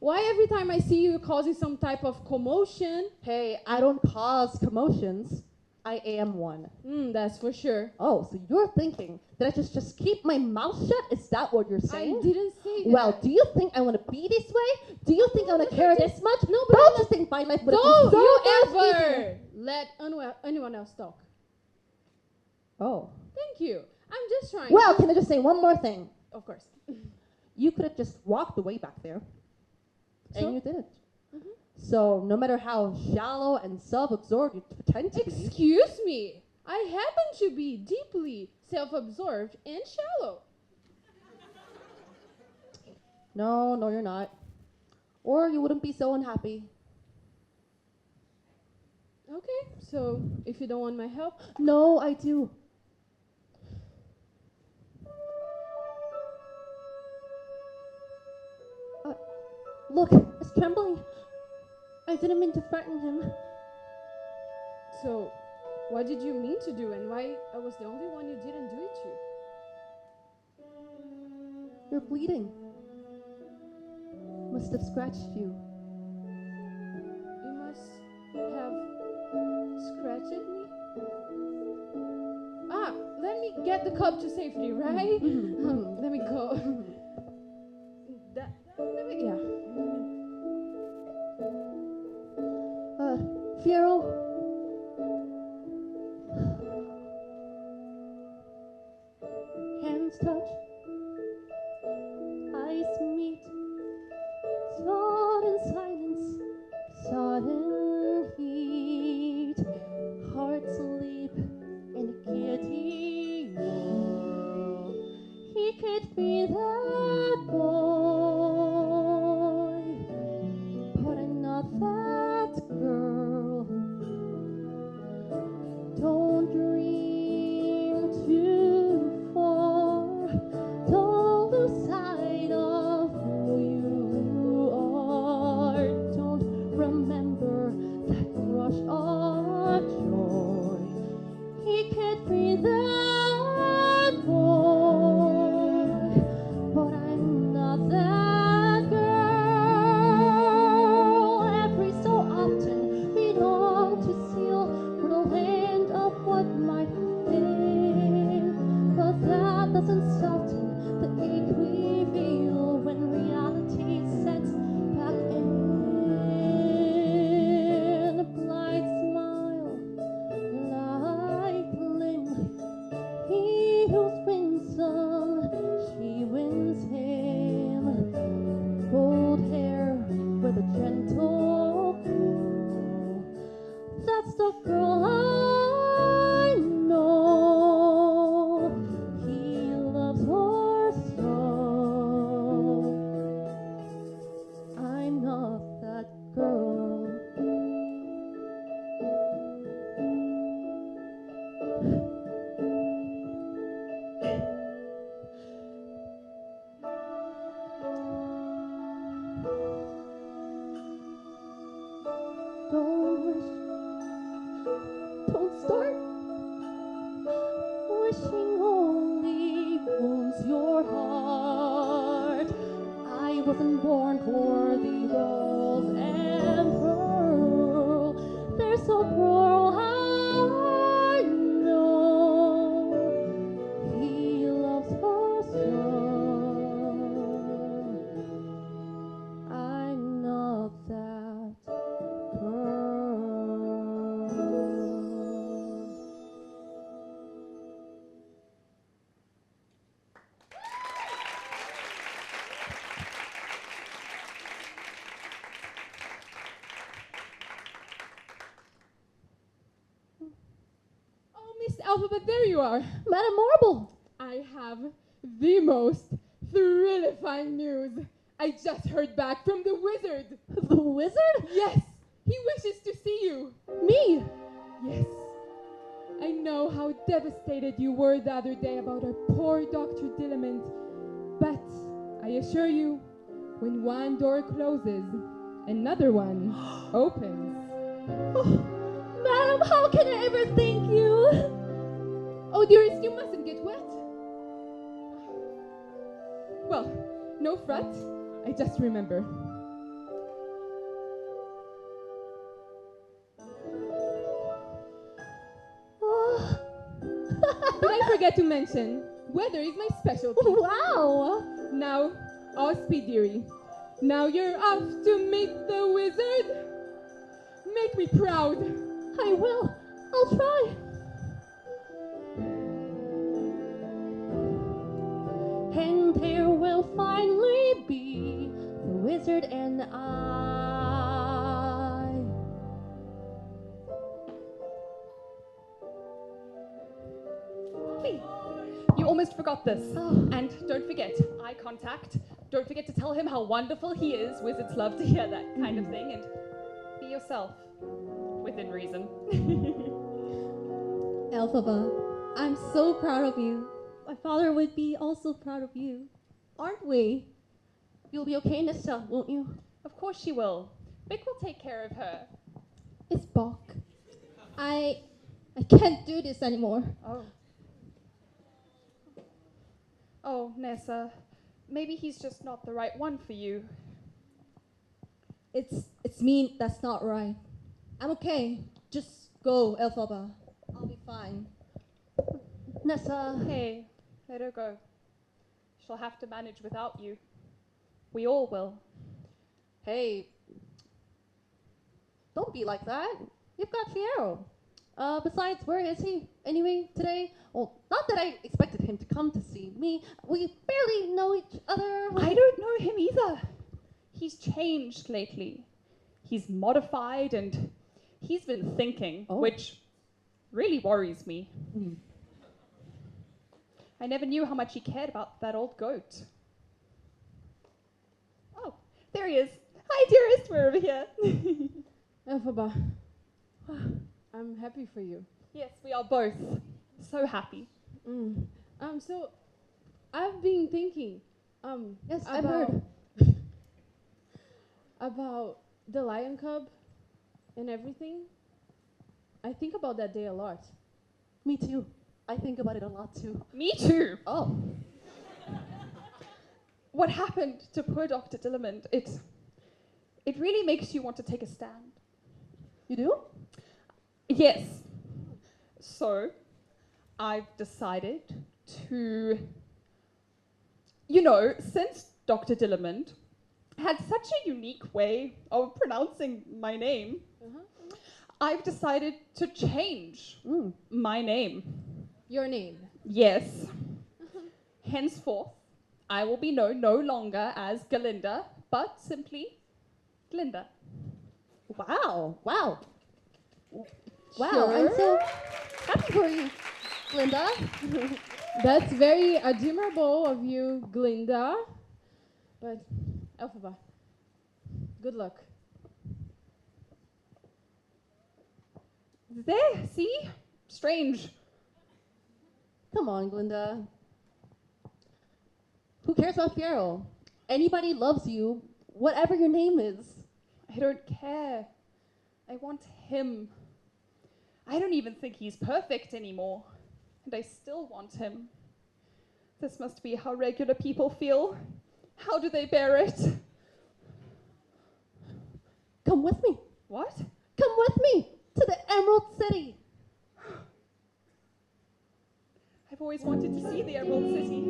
Why every time I see you, you're causing some type of commotion? Hey, I don't cause commotions. I am one. That's for sure. Oh, so you're thinking that I just keep my mouth shut? Is that what you're saying? I didn't say that. Well, do you think I want to be this way? Do you think I want to care this much? No, but don't you think my life would have don't been so you much ever easier? let anyone else talk. Oh. Thank you. I'm just trying. Well, can I just say one more thing? Of course. You could have just walked away back there. So? And you didn't. So no matter how shallow and self-absorbed you pretend to be. Excuse me. I happen to be deeply self-absorbed and shallow. No, you're not. or you wouldn't be so unhappy. Okay, so if you don't want my help, No, I do. Look, it's trembling. I didn't mean to frighten him. so what did you mean to do and why I was the only one you didn't do it to? You're bleeding. Must have scratched you. You must have scratched me? Ah, let me get the cup to safety, right? Let me go. Let me, yeah. Fiero. Hands touch. Eyes meet. Sudden silence. Sudden heat. Heart sleep in a giddy whirl. He could be that boy, but I'm not that girl. Don't dream too far. Don't lose sight of who you are. Don't remember that rush of joy. He could be that boy, but I'm not that girl. Every so often we long to sail for the land of what might have been, but that doesn't soften the ache we feel when reality sets back in. A blind smile, light gleam. He who's wins some, she wins him. Gold hair with a gentle curl. That's the girl I know. He loves her so. I'm not that girl. Don't wish, don't start wishing only wounds your heart. I wasn't born for the rose and pearl. They're so cruel, I know. He loves her so. I'm not that girl. Oh, Miss Alphabet, there you are. Madam Marble. I have the most thrillifying news. I just heard back from the wizard. The wizard? Yes, he wishes to see you. Me? Yes. I know how devastated you were the other day about our poor Dr. Dillamond, but I assure you, when one door closes, another one opens. Oh, Madam, how can I ever thank you? Oh, dearest, you mustn't get wet. Well, no fret. I just remember. Oh. Did I forget to mention, weather is my specialty. Wow. Now, all speed, dearie. Now you're off to meet the wizard. Make me proud. I will. I'll try. And there will finally be the wizard and I. Hey, you almost forgot this. Oh. And don't forget, eye contact, don't forget to tell him how wonderful he is. Wizards love to hear that kind of thing. And be yourself, within reason. Elphaba, I'm so proud of you. My father would be also proud of you. Aren't we? You'll be okay, Nessa, won't you? Of course she will. Vic will take care of her. It's Bok. I can't do this anymore. Oh. Oh, Nessa. Maybe he's just not the right one for you. It's me that's not right. I'm okay. Just go, Elphaba. I'll be fine. Nessa. Hey, let her go. She'll have to manage without you. We all will. Hey. Don't be like that. You've got Fierro. Besides, where is he anyway today? Well, not that I expected him to come to see me. We barely know each other. I don't know him either. He's changed lately. He's modified and he's been thinking, which really worries me. I never knew how much he cared about that old goat. Oh, there he is. Hi, dearest, we're over here. Elphaba, I'm happy for you. Yes, we are both so happy. So I've been thinking, Yes, I've heard. about the lion cub and everything. I think about that day a lot. Me too. I think about it a lot too. Me too. Oh. What happened to poor Dr. Dillamond, it really makes you want to take a stand. You do? Yes. So, I've decided to, since Dr. Dillamond had such a unique way of pronouncing my name, I've decided to change my name. Your name. Yes. Henceforth, I will be known no longer as Galinda, but simply Glinda. Wow. Wow. Wow. Sure. I'm so happy for you, Linda. That's very admirable of you, Glinda. But, Elphaba, good luck. There, see? Strange. Come on, Glinda. Who cares about Fierro? Anybody loves you, whatever your name is. I don't care. I want him. I don't even think he's perfect anymore. And I still want him. This must be how regular people feel. How do they bear it? Come with me. What? Come with me to the Emerald City. I've always wanted to see the Emerald City.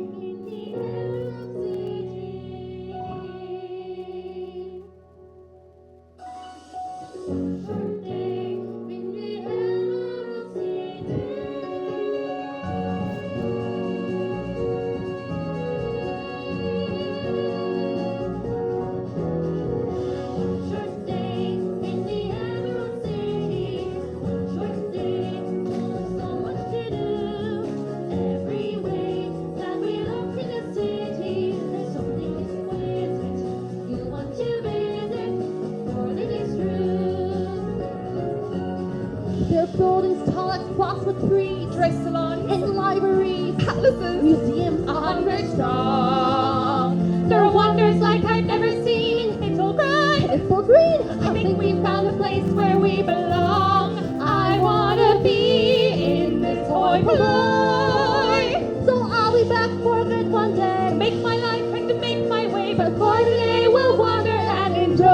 There are buildings tall like cosmic trees, Dress salons, and libraries, palaces, museums, 100 strong. There are wonders like I've never seen. It's all grand. it's so green. I think we found a place where we belong. I wanna be in this toy ploy. So I'll be back for good one day. To make my life and to make my way, but For today we'll wander and enjoy.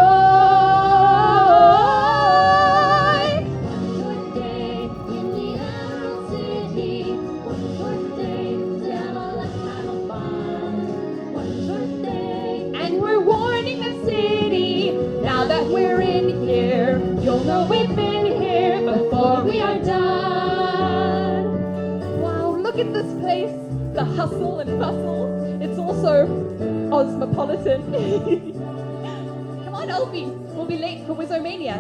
One day in the Emerald City. One short day to have a lifetime of fun. One short day. and we're warning the city. Now that we're in here, you'll know we've been here before we are done. Wow, look at this place. The hustle and bustle. It's also cosmopolitan. Come on, Elfie. We'll be late for Wizomania.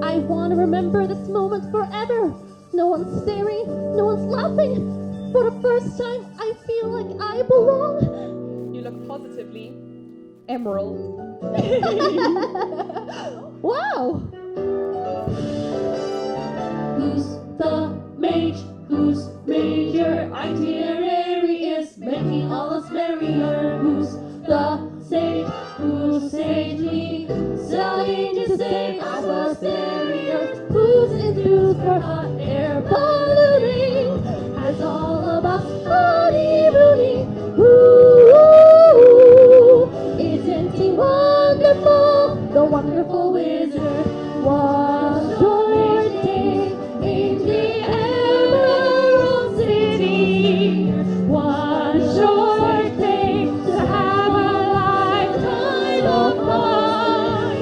I want to remember this moment forever. No one's staring, no one's laughing. For the first time, I feel like I belong. You look positively Emerald. Wow! Who's the mage? Whose major itinerary is making all us merrier? Who's the sage? Who's sagely selling to save us a stereo? Who's enthused for hot air polluting? Has all of us honeymooning? Ooh, isn't he wonderful? The wonderful wizard. One short day in the Emerald City. One short day to have a lifetime of fun.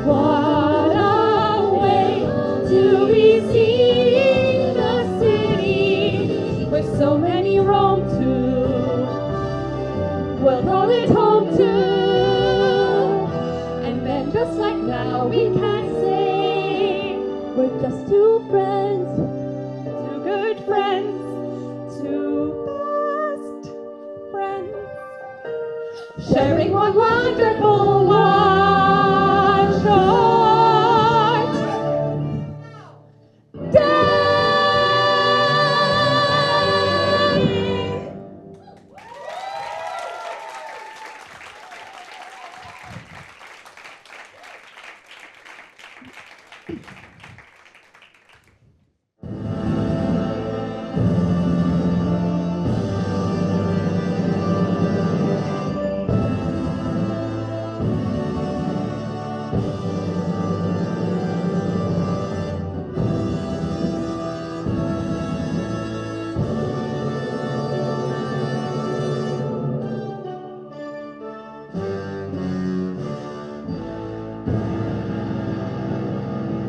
What a way to be seeing the city where so many roam to. We'll call it home too. And then just like now we can say we're just two friends, two good friends, two best friends, sharing one wonderful one short day.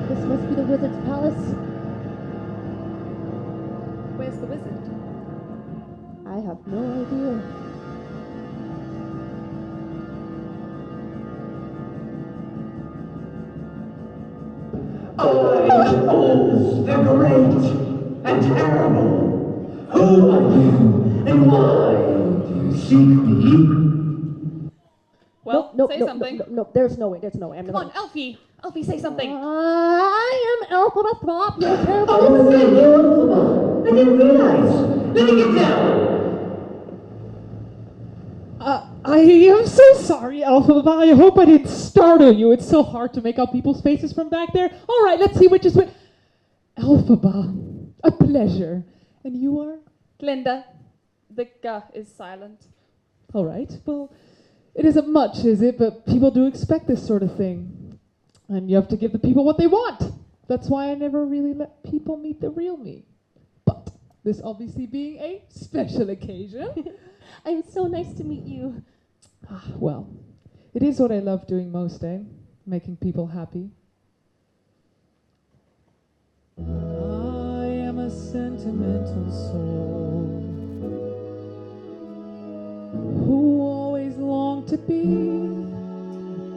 This must be the wizard's palace. Where's the wizard? I have no idea. Oh, the great and terrible. Who are you and why do you seek me? Well, Nope, say nope, something. Nope, nope, there's no way, there's no way. I'm Come not on, Elfie. Elfie, say something. I am Elphaba Thwop, your terrible Oh, thank you, Elphaba. I didn't realize. Let me get down. I am so sorry, Elphaba. I hope I didn't startle you. It's so hard to make out people's faces from back there. All right, let's see which is which. Elphaba, a pleasure. And you are? Glinda. The G is silent. All right. Well, it isn't much, is it? But people do expect this sort of thing. And you have to give the people what they want. That's why I never really let people meet the real me. But this obviously being a special occasion. I'm so nice to meet you. Well, it is what I love doing most, eh? Making people happy. I am a sentimental soul who always longed to be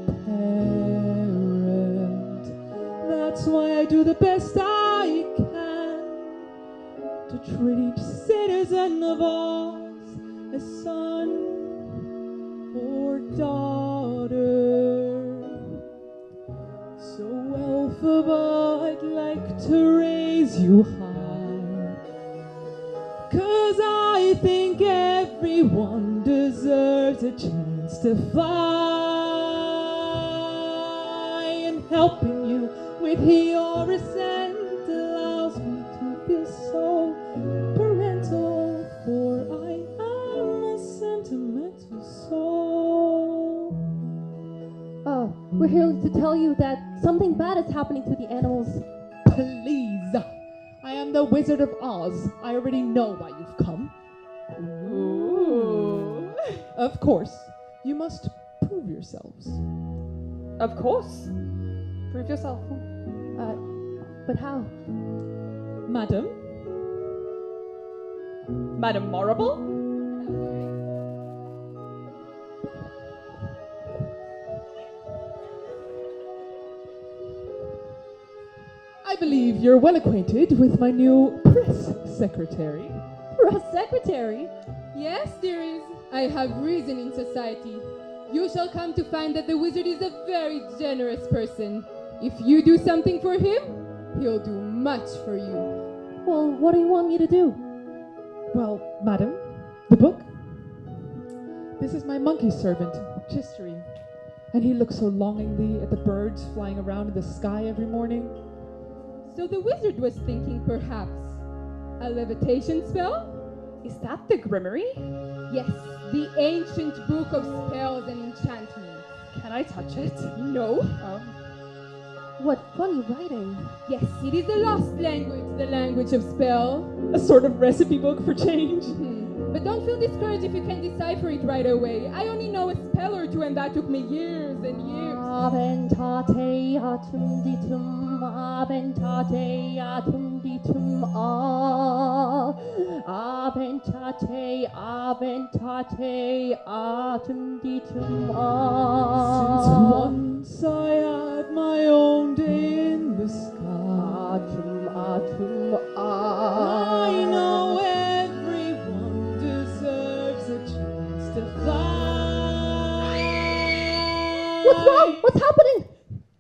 a parent. That's why I do the best I can to treat each citizen of Oz as son or daughter. So Elphaba, I'd like to raise you high, 'cause I think everyone deserves a chance to fly. And helping you with your ascent allows me to feel so parental, for I am a sentimental soul. Oh, we're here to tell you that something bad is happening to the animals. Please, I am the Wizard of Oz. I already know why you've come. Ooh. Of course, you must prove yourselves. Of course. Prove yourself. But how? Madam, Madam Morrible? I believe you're well acquainted with my new press secretary. Press secretary? Yes, dearies, I have risen in society. you shall come to find that the wizard is a very generous person. If you do something for him, he'll do much for you. Well, what do you want me to do? Well, madam, the book? This is my monkey servant, Chistery. And he looks so longingly at the birds flying around in the sky every morning. So the wizard was thinking perhaps a levitation spell? Is that the Grimory? Yes, the ancient book of spells and enchantments. Can I touch it? No. What funny writing. Yes, it is the lost language, the language of spell. A sort of recipe book for change. But don't feel discouraged if you can't decipher it right away. I only know a spell or two, and that took me years and years. Aventate atunditum, aventate atunditum, aventate, aventate atunditum, Since once I had my own day in the sky, I know everyone deserves a chance to fly. What's wrong? What's happening?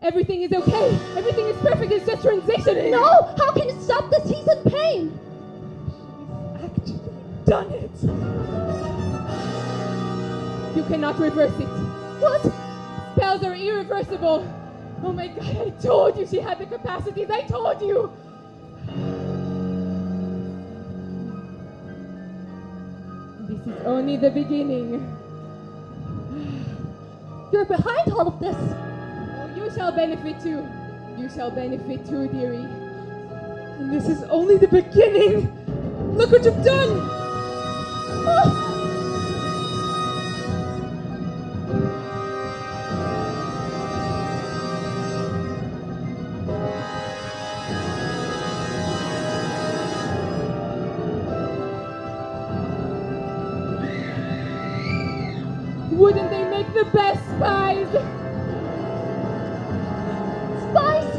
Everything is okay. Everything is perfect. It's just transitioning. No! How can you stop this? He's in pain. Actually done it. You cannot reverse it. What? Spells are irreversible. Oh my god, I told you she had the capacities. I told you. This is only the beginning. You're behind all of this. Oh, you shall benefit too. You shall benefit too, dearie. And this is only the beginning. Look what you've done. Wouldn't they make the best spies? Spies?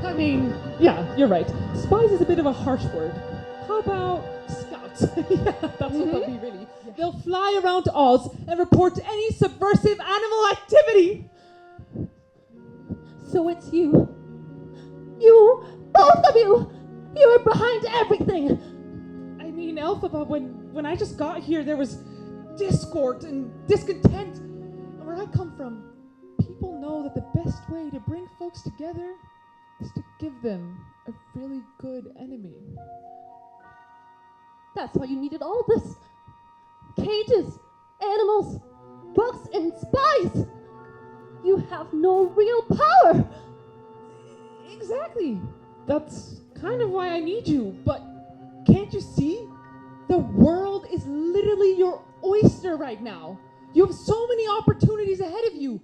I mean, yeah, you're right. Spies is a bit of a harsh word. How about scouts? Yeah, that's what they'll be really. They'll fly around Oz and report any subversive animal activity. So it's you. You, both of you. You're behind everything. I mean, Elphaba, when I just got here, there was discord and discontent. And where I come from, people know that the best way to bring folks together is to give them a really good enemy. That's why you needed all this. Cages, animals, books, and spies. You have no real power. Exactly. That's kind of why I need you. But can't you see? The world is literally your oyster right now. You have so many opportunities ahead of you.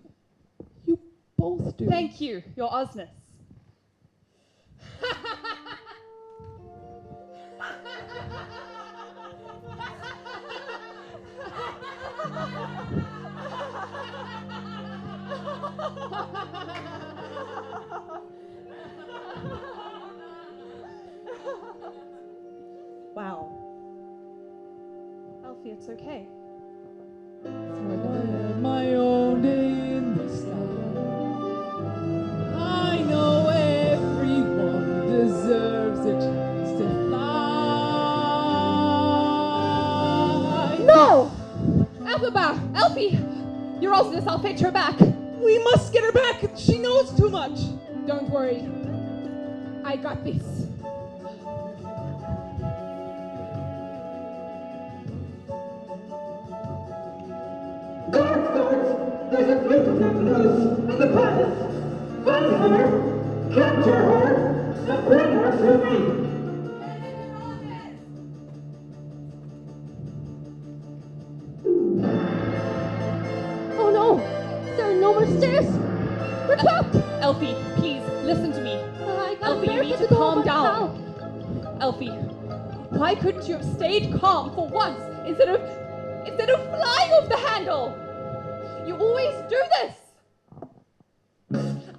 You both do. Thank you, Your Ozness. Wow. Elfie, it's okay. My own day in the sky. I know everyone deserves a chance to fly. No! Elphaba! Elfie! Your Ozness, I'll fetch her back. We must get her back. She knows too much. Don't worry. I got this. Guards, there's a fleet of them loose in the palace. Find her, capture her, and bring her to me. Oh no! There are no more stairs! We're trapped! Elfie, please, listen to me. I got Elfie, you need to calm down. Elfie, why couldn't you have stayed calm for once instead of flying off the handle? You always do this.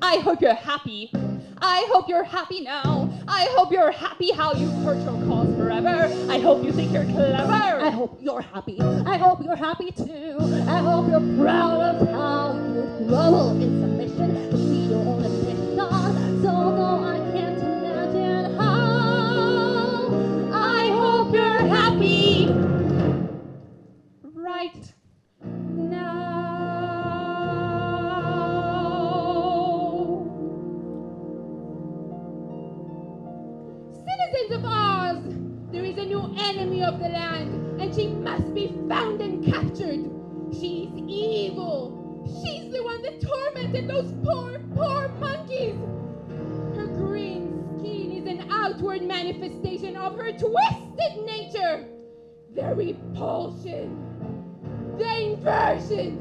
I hope you're happy. I hope you're happy now. I hope you're happy how you hurt your cause forever. clever. I hope you think you're clever. I hope you're happy. I hope you're happy too. I hope you're proud of how you grovel in submission to be your own ambition. So though I can't imagine how, I hope you're happy Right now. Citizens of Oz, there is a new enemy of the land, and she must be found and captured. She's evil. She's the one that tormented those poor monkeys. Her green skin is an outward manifestation of her twisted nature. The repulsion, the inversion,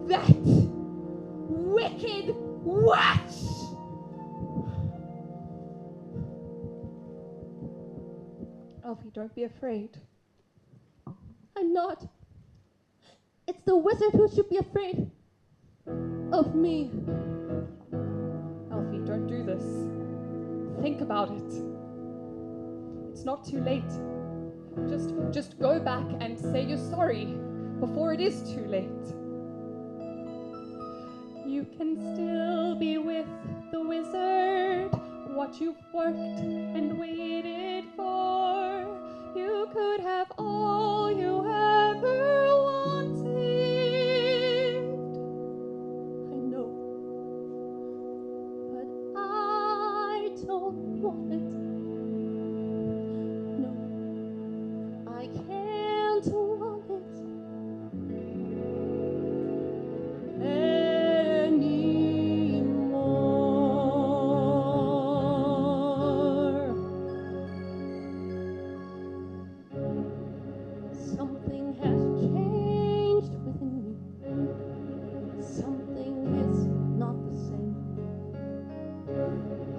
that wicked witch. Elfie, don't be afraid. I'm not. It's the wizard who should be afraid of me. Elfie, don't do this. Think about it. It's not too late. Just go back and say you're sorry before it is too late. You can still be with the wizard, what you've worked and waited for. You could have all you ever wanted. I know. But I don't want it. No. I can't want it anymore. Something has changed within me. Something is not the same.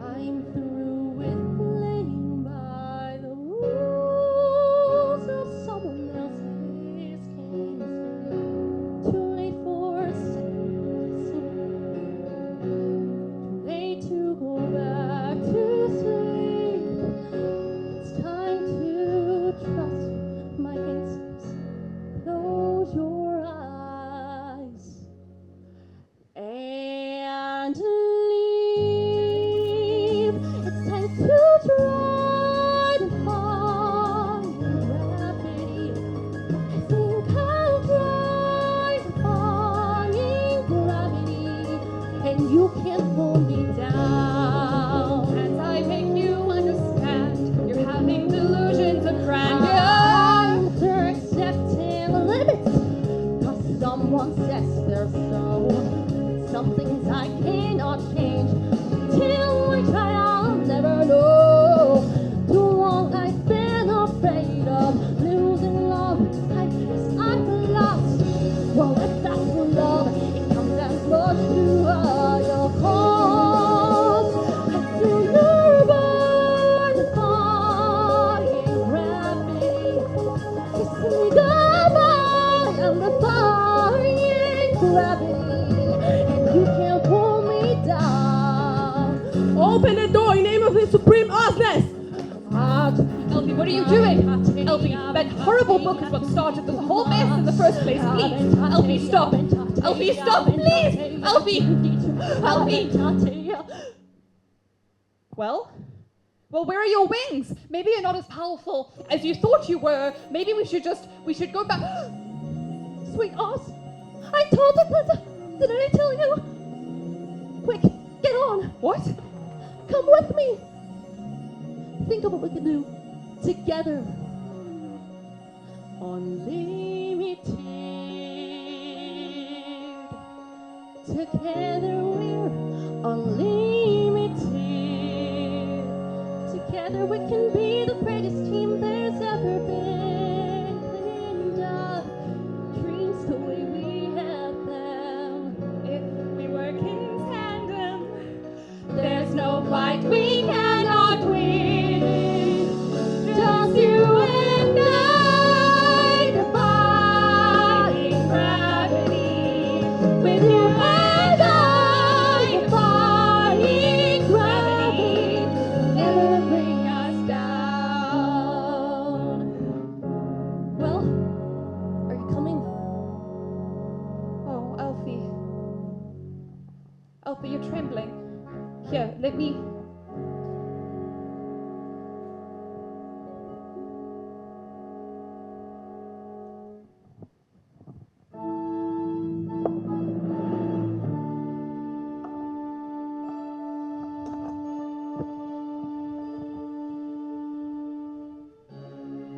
I'm through with playing by the rules of someone else's games. Too late for second guessing. Too late to go back to sleep. It's time to trust my instincts. Close your eyes and leave. It's time to try to find gravity. I think I'll try to find gravity, and you can't pull me down. As I make you understand, you're having delusions of grandeur. I'm accepting limits, 'cause someone says they're so. Some things I cannot change. Till I try, I'll never know. Too long I've been afraid of losing love. I guess I'm lost. Well, if that's love, it comes as much to your cause. I'm still nervous to find gravity. Kiss me goodbye, I'm defying gravity, and you can't pull me down. Open the door in the name of the Supreme Ozness. Elfie, what are you doing? Elfie, that horrible book is what started the whole mess in the first place. Please, Elfie, stop. Elfie, stop, please. Elfie, Elfie. Well, where are your wings? Maybe you're not as powerful as you thought you were. Maybe we should go back. Sweet Oz, I told you, Glinda. Didn't I tell you? Quick, get on. What? Come with me. Think of what we can do together. Unlimited. Together we're unlimited. Together we can be the greatest team there's ever been. Glinda, dreams the way we have them. If we work in tandem, there's no fight we cannot win. Just you and I defying gravity. With you and I defying gravity. Never bring us down. Alpha, you're trembling. Here, let me...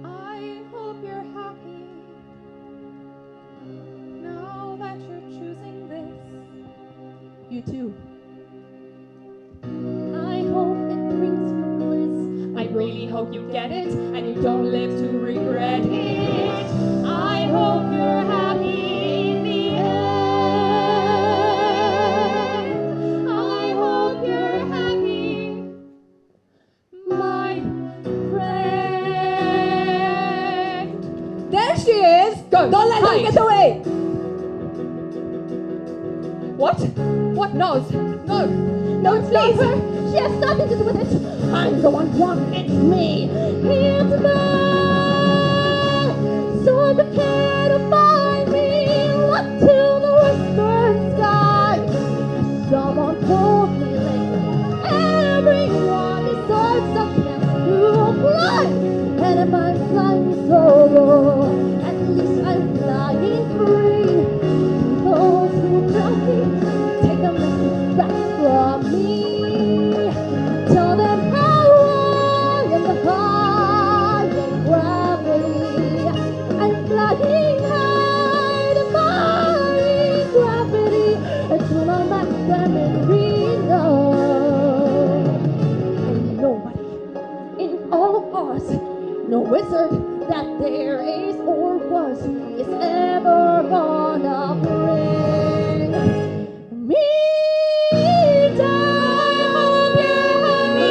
I hope you're happy now that you're choosing this. You too. I hope it brings you bliss. I really hope you get it and you don't live to regret it. I hope you're happy in the end. I hope you're happy, my friend. There she is! Go! Don't let her get away! What? What nose? No. No, it's not her. She has nothing to do with it. I'm the one wrong. It's me. It's me. So prepare to find me. Look to the western sky. Someone told me lately, everyone deserves a chance to fly. And if I'm flying solo, at least I'm flying free. Those who love me, take a message back from me. Tell them how I am defying gravity. I'm flying high, defying gravity. Until I'm back them in Reno. And nobody in all of Oz, no wizard that there is or was, is ever gonna bring me down. Bring me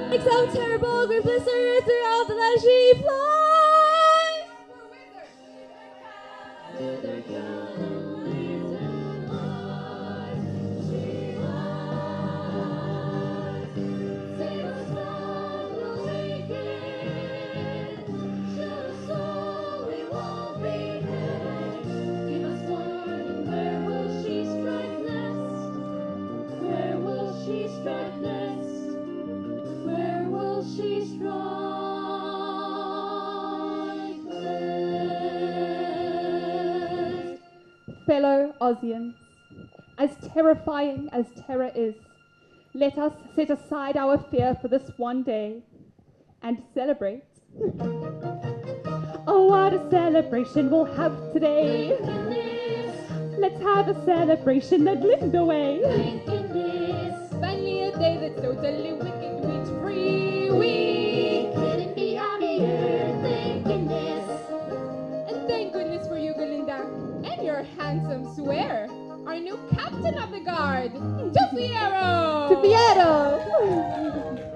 Like some terrible green blizzard throughout the land she flies. Fellow Ozians, as terrifying as terror is, let us set aside our fear for this one day and celebrate. Oh, what a celebration we'll have today. Let's have a celebration that lit the way. Finally a day that's totally wicked, witch free. We couldn't be happier, thank goodness. And thank goodness for you, Galinda, and your handsome swear, our new captain of the guard, Tufiero.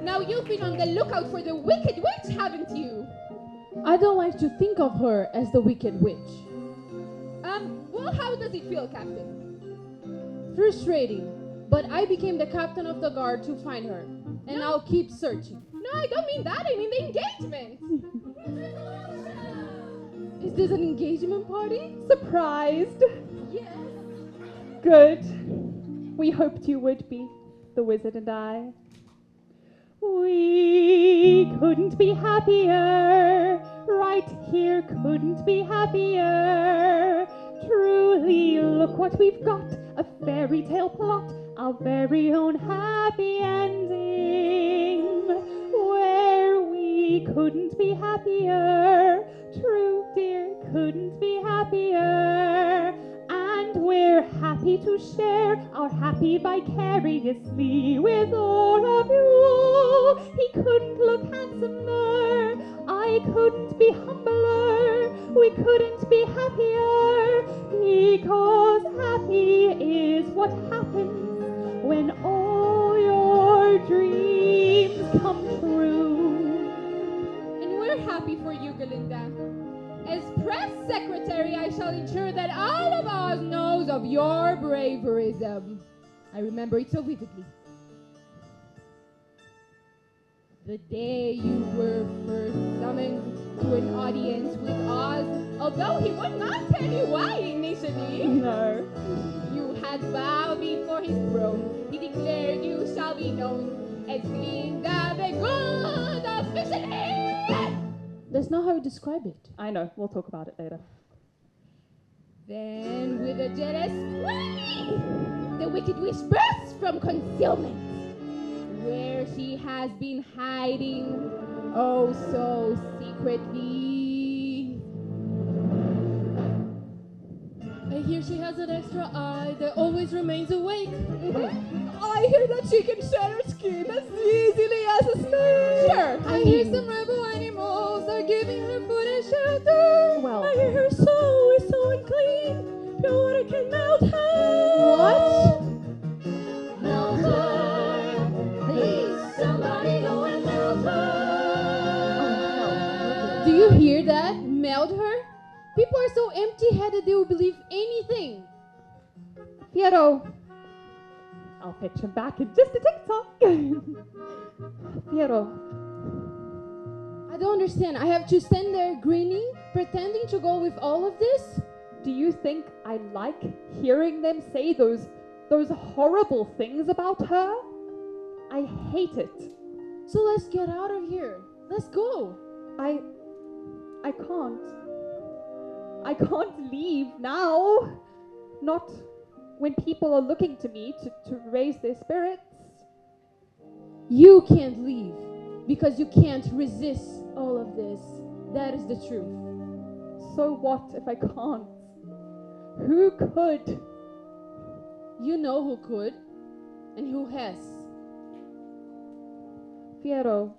Now you've been on the lookout for the wicked witch, haven't you? I don't like to think of her as the wicked witch. Well, how does it feel, Captain? Frustrating, but I became the captain of the guard to find her, and I'll keep searching. No, I don't mean that. I mean the engagement. Is this an engagement party? Surprised? Yes. Good. We hoped you would be, the wizard and I. We couldn't be happier, right here couldn't be happier. Truly, look what we've got, a fairy tale plot, our very own happy ending, where we couldn't be happier. True, dear, couldn't be happier. And we're happy to share our happy vicariously with all of you. He couldn't look handsomer, I couldn't be humbler, we couldn't be happier, because happy is what happens when all your dreams come true. And we're happy for you, Galinda. As press secretary, I shall ensure that all of us knows of your braverism. I remember it so vividly. The day you were first summoned to an audience with Oz, although he would not tell you why initially. No. You had bowed before his throne. He declared you shall be known as Glinda the Good officially. That's not how you describe it. I know, we'll talk about it later. Then, with a jealous squeak, the wicked witch bursts from concealment, where she has been hiding, oh so secretly. I hear she has an extra eye that always remains awake. I hear that she can share her skin as easily as a snake. Sure, I hear some rebel animals are giving her food and shelter. Well, I hear her soul is so unclean, no water can melt her. What? Melt her, please, somebody go and melt her. Do you hear that? Melt her? People are so empty-headed they will believe anything. Piero. I'll fetch him back in just a tick-tock. Piero. I don't understand. I have to stand there grinning, pretending to go with all of this? Do you think I like hearing them say those horrible things about her? I hate it. So let's get out of here. Let's go. I can't. I can't leave now. Not when people are looking to me to raise their spirits. You can't leave because you can't resist all of this. That is the truth. So what if I can't? Who could? You know who could and who has. Piero,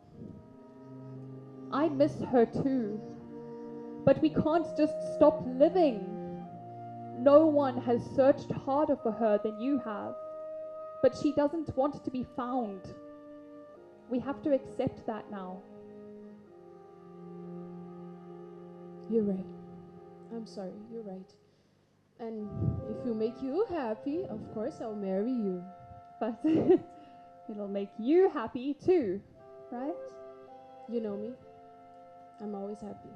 I miss her too. But we can't just stop living. No one has searched harder for her than you have. But she doesn't want to be found. We have to accept that now. You're right. I'm sorry, you're right. And if it make you happy, of course I'll marry you. But it'll make you happy too, right? You know me. I'm always happy.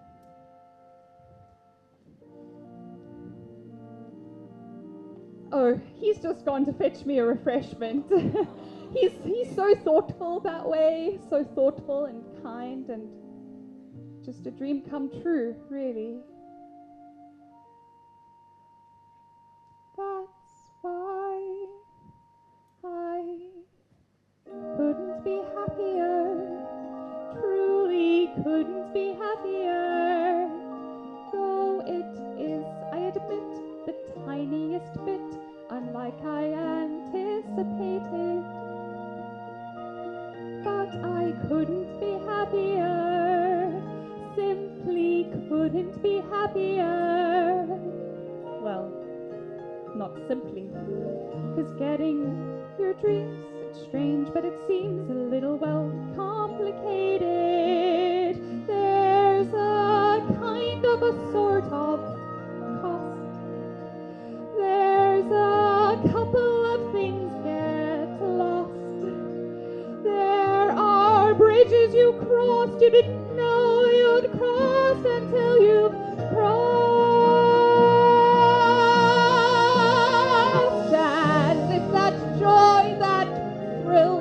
Oh, he's just gone to fetch me a refreshment. He's so thoughtful that way, so thoughtful and kind, and just a dream come true, really. That's why I couldn't be happier, truly couldn't be happier, though it is, I admit, the tiniest bit unlike I anticipated. But I couldn't be happier, simply couldn't be happier. Well, not simply, because getting your dreams, it's strange, but it seems a little, well, complicated. There's a kind of a sort of cost. There's a couple of things get lost. There are bridges you crossed you didn't know you'd crossed until you've crossed. And if that joy, that thrill,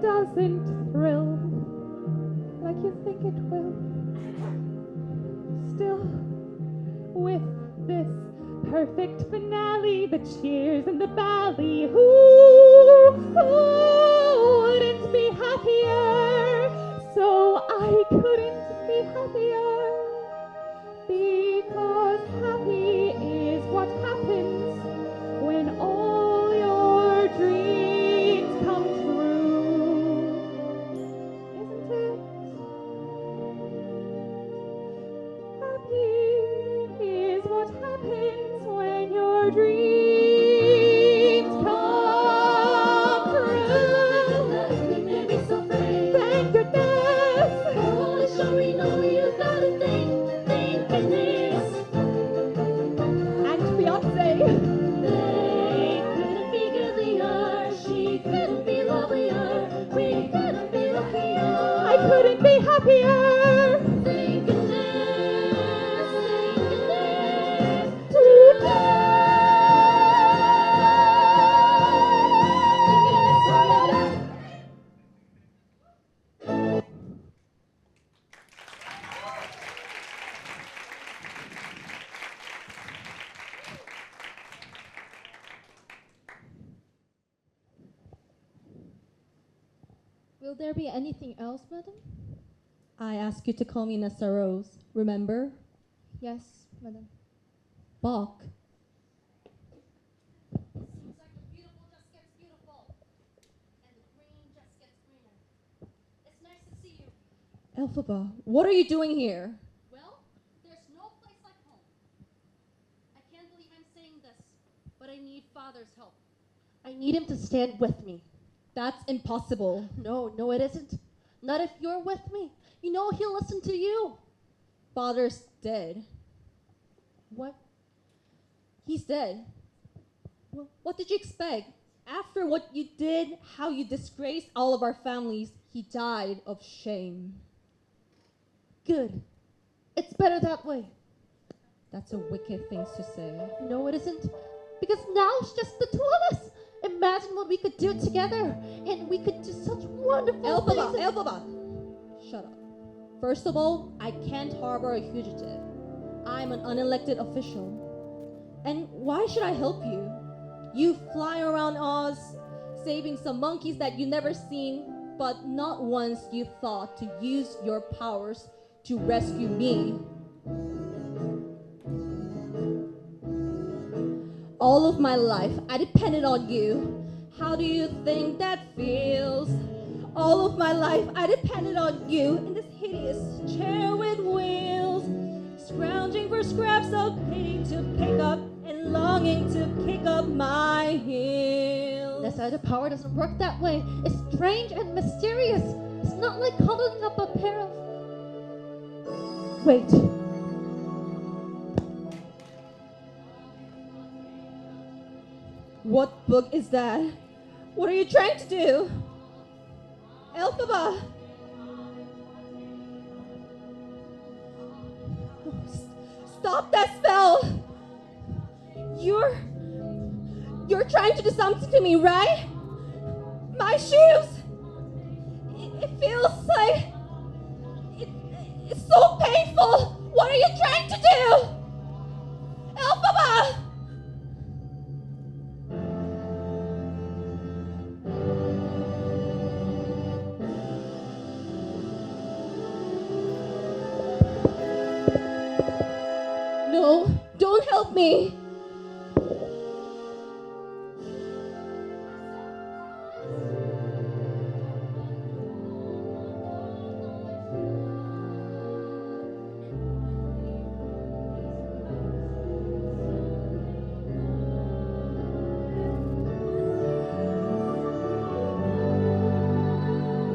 doesn't thrill like you think it will, still perfect finale, the cheers and the valley. Who wouldn't be happier? So I couldn't be happier, because happy is what happens when all your dreams come true. Isn't it? Happy is what happens when your dreams come true. Thank goodness. Holy story, know you gotta think in this. And Beyonce. They couldn't be girlier, she couldn't be lovelier, we couldn't be luckier. I couldn't be happier. Think in this today. Will there be anything else, madam? I asked you to call me Nessa Rose, remember? Yes, madam. Bach. Seems like the beautiful just gets beautiful, and the green just gets greener. It's nice to see you. Elphaba, what are you doing here? Well, there's no place like home. I can't believe I'm saying this, but I need Father's help. I need him to stand with me. That's impossible. No, it isn't. Not if you're with me. You know he'll listen to you. Father's dead. What? He's dead. Well, what did you expect? After what you did, how you disgraced all of our families, he died of shame. Good. It's better that way. That's a wicked thing to say. No, it isn't. Because now it's just the two of us. Imagine what we could do together. And we could do such wonderful Elphaba, things. Elphaba! Shut up. First of all, I can't harbor a fugitive. I'm an unelected official. And why should I help you? You fly around Oz, saving some monkeys that you never seen, but not once you thought to use your powers to rescue me. All of my life, I depended on you. How do you think that feels? All of my life, I depended on you in this hideous chair with wheels, scrounging for scraps of pity to pick up and longing to kick up my heels. Nessa, the power doesn't work that way. It's strange and mysterious. It's not like cuddling up a pair of... Wait. What book is that? What are you trying to do? Elphaba! Stop that spell! You're trying to do something to me, right? My shoes! It feels like... It's so painful! What are you trying to do? Elphaba! No, don't help me!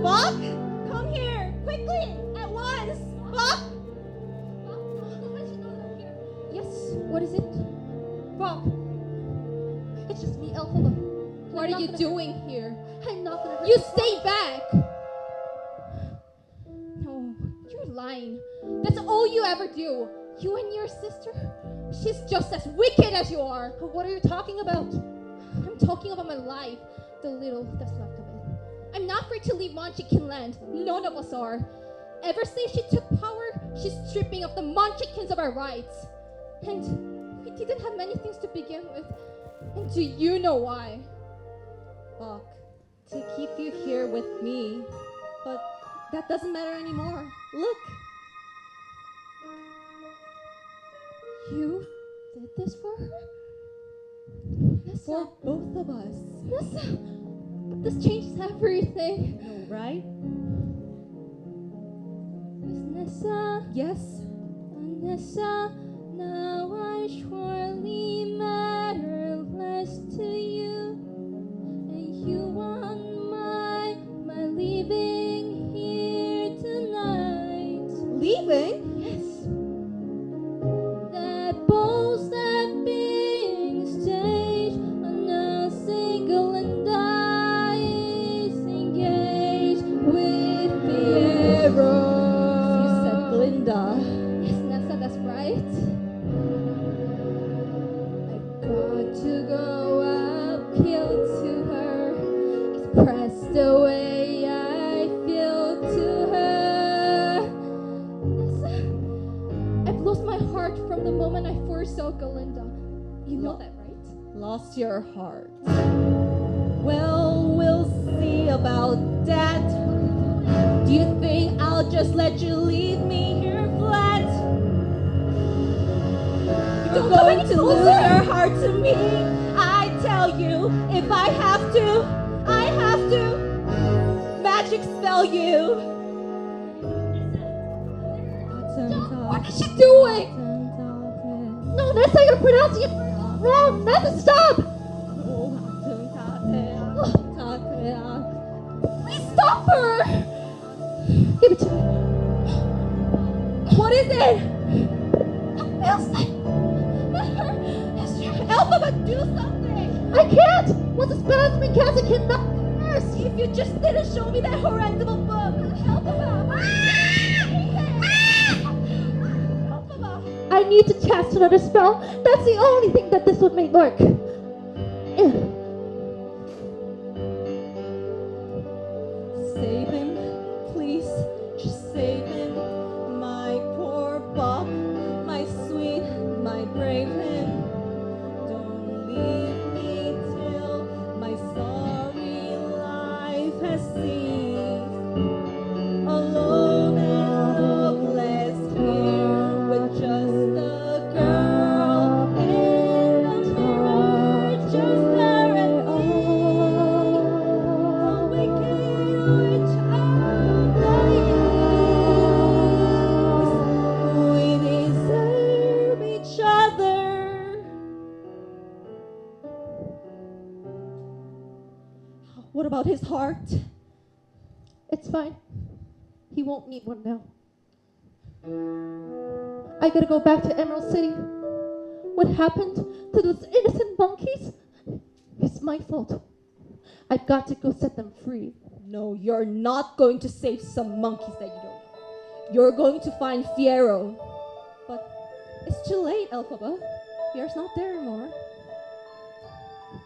Bach, come here, quickly, at once! Bach! Yes, what is it? Rob. It's just me, Elphaba. What are you doing here? I'm not gonna hurt You Rob. stay back! No, you're lying. That's all you ever do. You and your sister, she's just as wicked as you are. What are you talking about? I'm talking about my life, the little that's left of it. I'm not free to leave Munchkin land. None of us are. Ever since she took power, she's stripping of the Munchkins of our rights. And We didn't have many things to begin with. And do you know why? Bach, to keep you here with me. But that doesn't matter anymore. Look. You did this for her? Nessa, For both of us. Nessa, this changes everything. No, right? Miss Nessa, Yes. Nessa, now I surely matter less to you. And you want my leaving here tonight. Leaving? Yes. That boast that being staged announcing Galinda is engaged with Piero. You said Glinda. Yes, Nessa, that's right. I've got to go appeal to her, express the way I feel to her. Nessa, I've lost my heart from the moment I first saw Galinda. You know that, right? Lost your heart. Well, we'll see about that. Do you think I'll just let you leave me here flat? You're going to lose your heart to me. I tell you, if I have to magic spell you. What is she doing? No, Nessa, you're pronouncing it wrong. Nessa, stop! Please stop her! Give it to me. What is it? Elsa! Elphaba, do something! I can't! Once the spell has been cast, I cannot reverse! If you just didn't show me that horrendous book, Elphaba! Elphaba! I need to cast another spell. That's the only thing that this would make work. Save him, please. Just save him. My poor Bach, my sweet, my brave him. Don't leave me till my sorry life has ceased. Alone and loveless here with just a girl in the mirror, just her and me. A wicked witch of the years. We deserve each other. What about his heart? It's fine. He won't need one now. I gotta go back to Emerald City. What happened to those innocent monkeys? It's my fault. I've got to go set them free. No, you're not going to save some monkeys that you don't know. You're going to find Fiero. But it's too late, Elphaba. Fiero's not there anymore.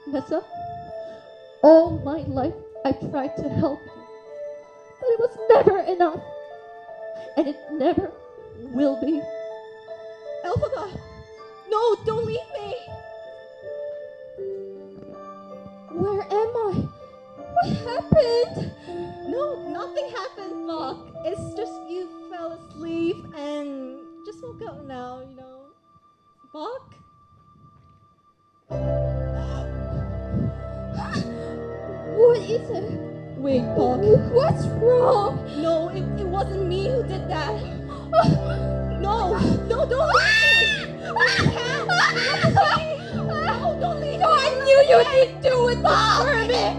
Nessa, all my life I've tried to help you. But it was never enough. And it never will be. Elphaba! No, don't leave me! Where am I? What happened? No, nothing happened, Bach. It's just you fell asleep and just woke up now, you know. Bach? What is it? Wait, Bach. What's wrong? No, it wasn't me who did that. No, don't leave me. You can't. No, don't leave me. No, I knew you didn't do it, Hermit.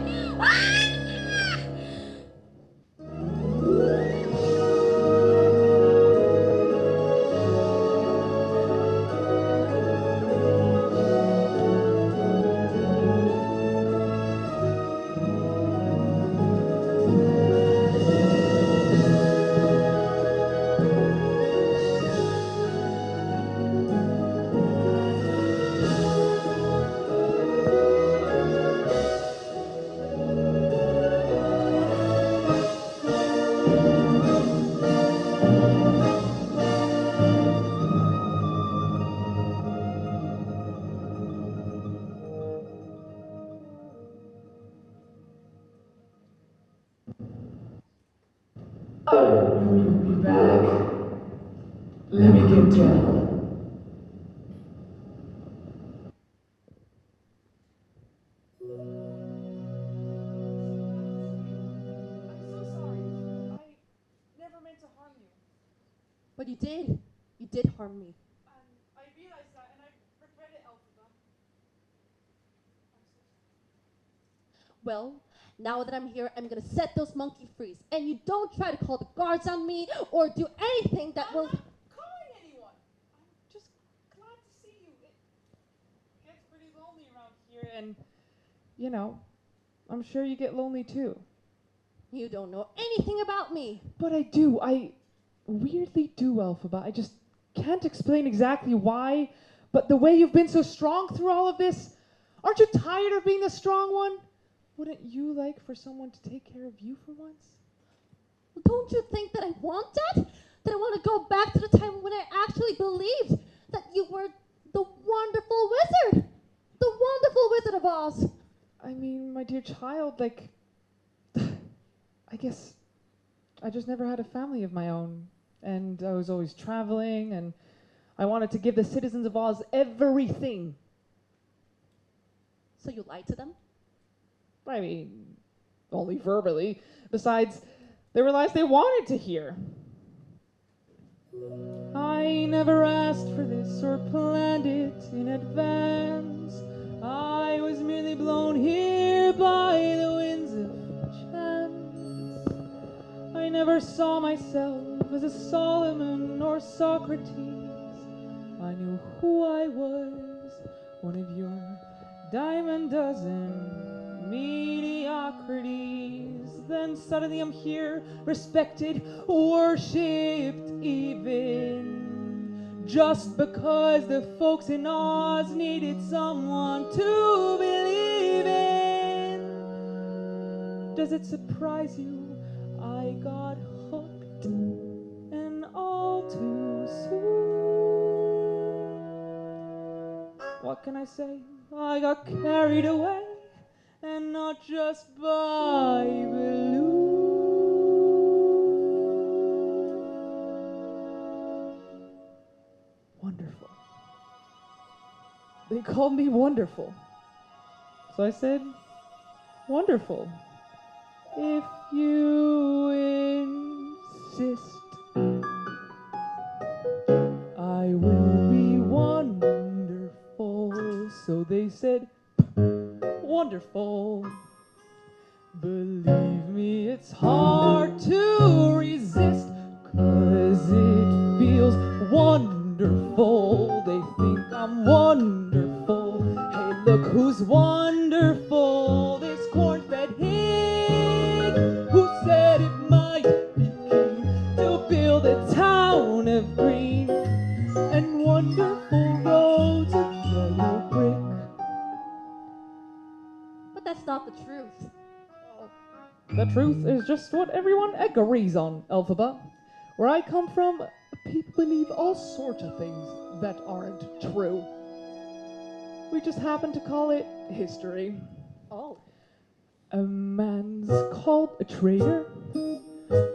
I knew you'd be back. Let me get down. I'm so sorry. I never meant to harm you. But you did. You did harm me. I realized that and I regret it, Elphaba. Well, now that I'm here, I'm gonna set those monkey free. And you don't try to call the guards on me or do anything that will. I'm not calling anyone. I'm just glad to see you. It gets pretty lonely around here, and you know, I'm sure you get lonely too. You don't know anything about me. But I do. I weirdly do, Elphaba. I just can't explain exactly why, but the way you've been so strong through all of this, aren't you tired of being the strong one? Wouldn't you like for someone to take care of you for once? Don't you think that I want that? That I want to go back to the time when I actually believed that you were the wonderful wizard? The wonderful Wizard of Oz. I mean, my dear child, like, I guess I just never had a family of my own. And I was always traveling, and I wanted to give the citizens of Oz everything. So you lied to them? I mean, only verbally. Besides, they were lies they wanted to hear. I never asked for this or planned it in advance. I was merely blown here by the winds of chance. I never saw myself as a Solomon or Socrates. I knew who I was, one of your diamond dozen mediocrities. Then suddenly I'm here, respected, worshipped even, just because the folks in Oz needed someone to believe in. Does it surprise you I got hooked, and all too soon? What can I say? I got carried away, and not just by balloon. Wonderful. They called me wonderful. So I said, wonderful. If you insist, I will be wonderful. So they said, wonderful. Believe me, it's hard to resist, 'cause it feels wonderful. They think I'm wonderful. Hey, look who's wonderful. This corn-fed pig who said it might be keen to build a town of green and wonderful roads of yellow brick. But that's not the truth. The truth is just what everyone agrees on, Elphaba. Where I come from, people believe all sorts of things that aren't true. We just happen to call it history. Oh. A man's called a traitor,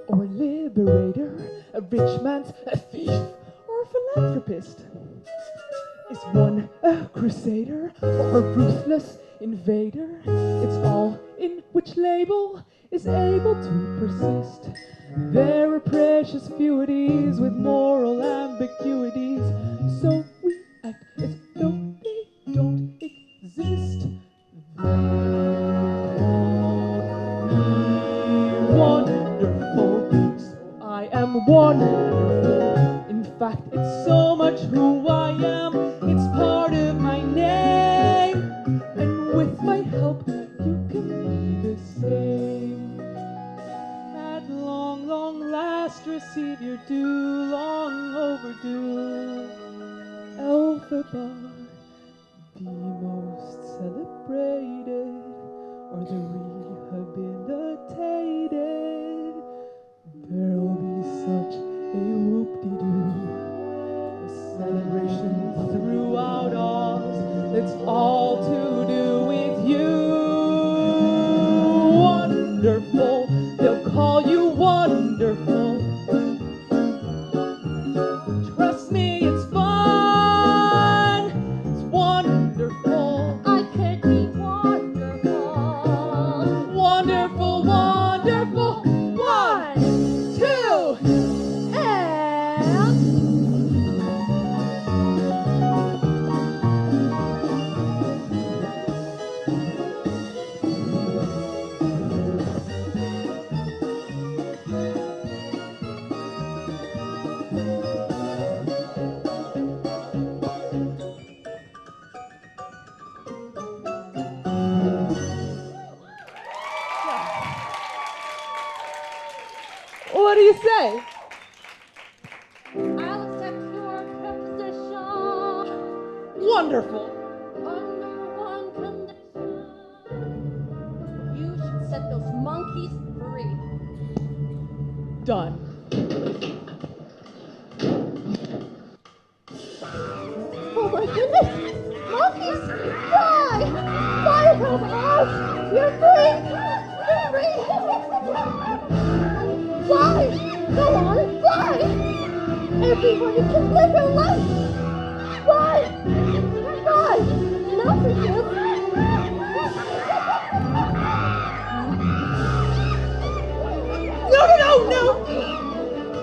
or a liberator. A rich man's a thief, or a philanthropist. Is one a crusader, or a ruthless invader? It's all in which label is able to persist. There are precious feudities with moral ambiguities, so we act as though they don't exist. They call me wonderful, so I am wonderful. In fact, it's so much who I am, it's part of my name. And with my help, you can be the same. At long, long last, receive your due, long overdue. Elphaba, the most celebrated, or the rehabilitated. There'll be such a whoop-de-doo, a celebration throughout Oz that's all to do with you. Wonderful, they'll call you wonderful. wonderful. Under one condition. You should set those monkeys free. Done. Oh my goodness! Monkeys! Fly! Fly above us! You're free! You're free! Fly! Go on, fly! Everyone, you can live your life! Fly! Fly! Not for you! No, no, no, no!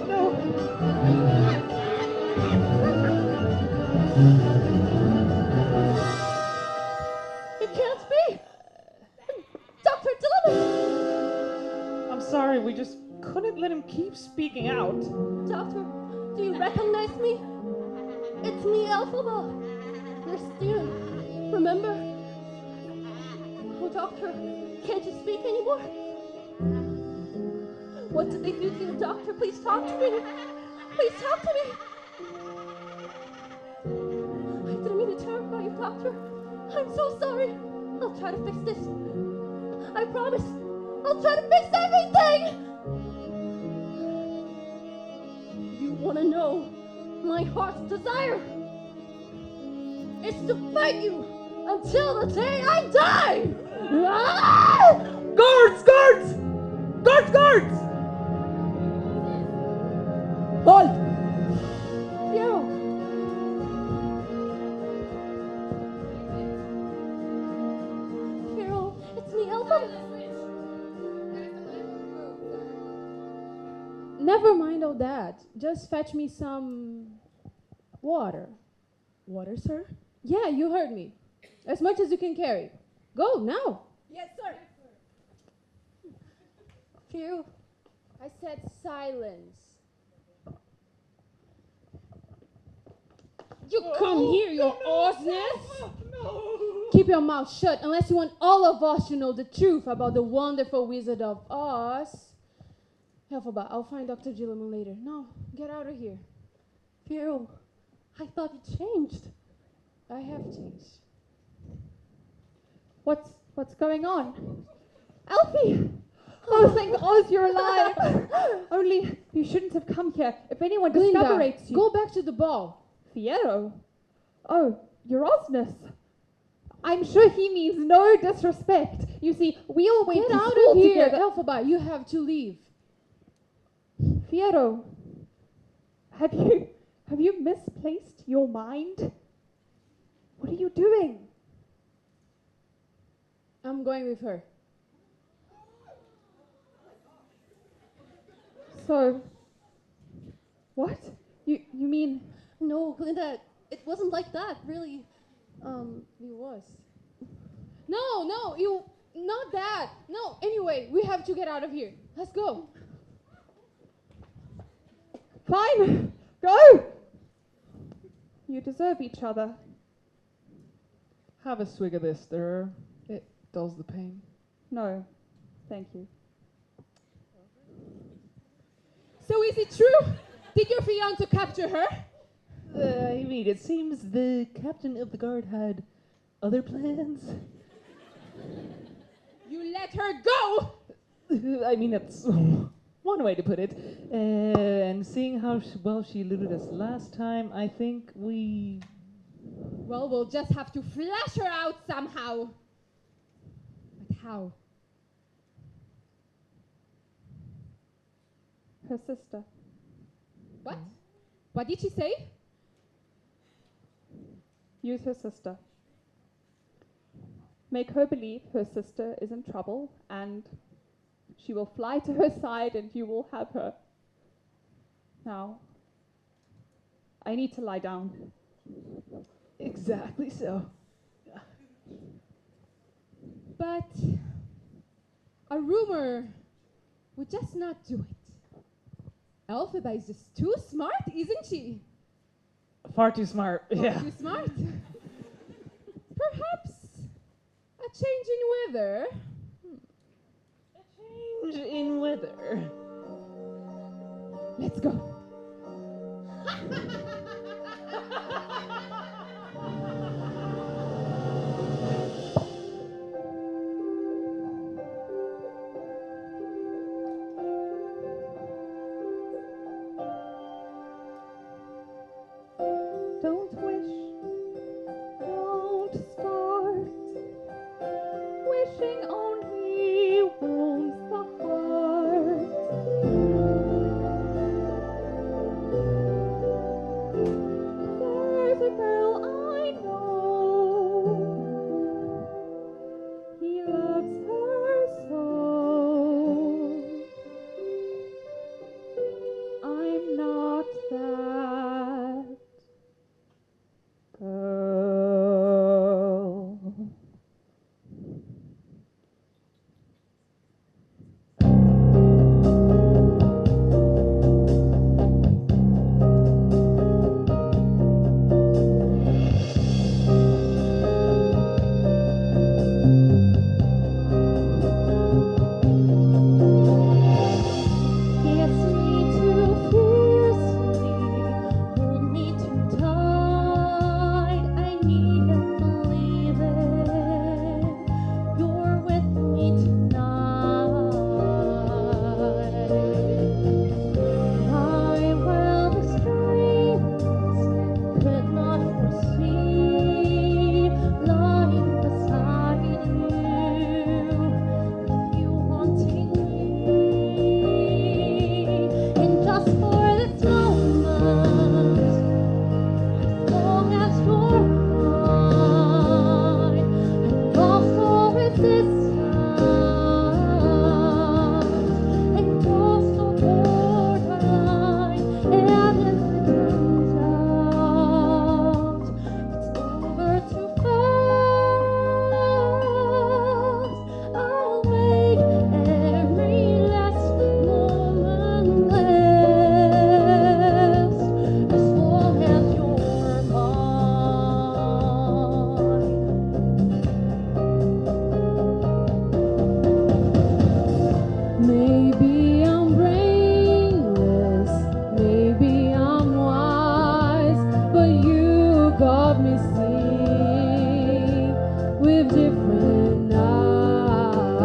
No. It can't be! Dr. Dylan! I'm sorry, we just couldn't let him keep speaking out. Doctor, do you recognize me? It's me, Elphaba. Your student. Remember? Oh, doctor, can't you speak anymore? What did they do to you, doctor? Please talk to me. Please talk to me. I didn't mean to terrify you, doctor. I'm so sorry. I'll try to fix this. I promise. I'll try to fix everything. You want to know my heart's desire? It's to fight you until the day I die! Ah! Guards! Guards! Guards! Guards! Halt! Piero! Piero, it's me, Elphaba. Never mind all that. Just fetch me some water. Water, sir? Yeah, you heard me. As much as you can carry. Go now. Yes, sir. Piero, I said silence. You come here, your awesomeness. Keep your mouth shut unless you want all of us to know the truth about the wonderful Wizard of Oz. Elphaba, I'll find Dr. Gilliman later. No, get out of here. Piero, I thought you changed. I have changed. What's going on? Alfie! Oh, thank Oz, you're alive! Only you shouldn't have come here. If anyone Glinda, discovers you... go back to the ball. Fiero? Oh, your Ozness. I'm sure he means no disrespect. You see, we all went Get to out school of here, together. Elphaba. You have to leave. Fiero, have you misplaced your mind? What are you doing? I'm going with her. So, what? You mean... No, Glinda, it wasn't like that, really. It was. No, you, not that. No, anyway, we have to get out of here. Let's go. Fine, go! You deserve each other. Have a swig of this, sir. It dulls the pain. No, thank you. So is it true? Did your fiancé capture her? I mean, it seems the captain of the guard had other plans. You let her go? I mean, that's one way to put it. And seeing how well she eluded us last time, I think we... Well, we'll just have to flash her out somehow. But how? Her sister. What? What did she say? Use her sister. Make her believe her sister is in trouble, and she will fly to her side and you will have her. Now, I need to lie down. Exactly so. But a rumor would just not do it. Elphaba is just too smart, isn't she? Far too smart. Yeah. Too smart. Perhaps a change in weather. Change in weather. Let's go. have me see with different eyes.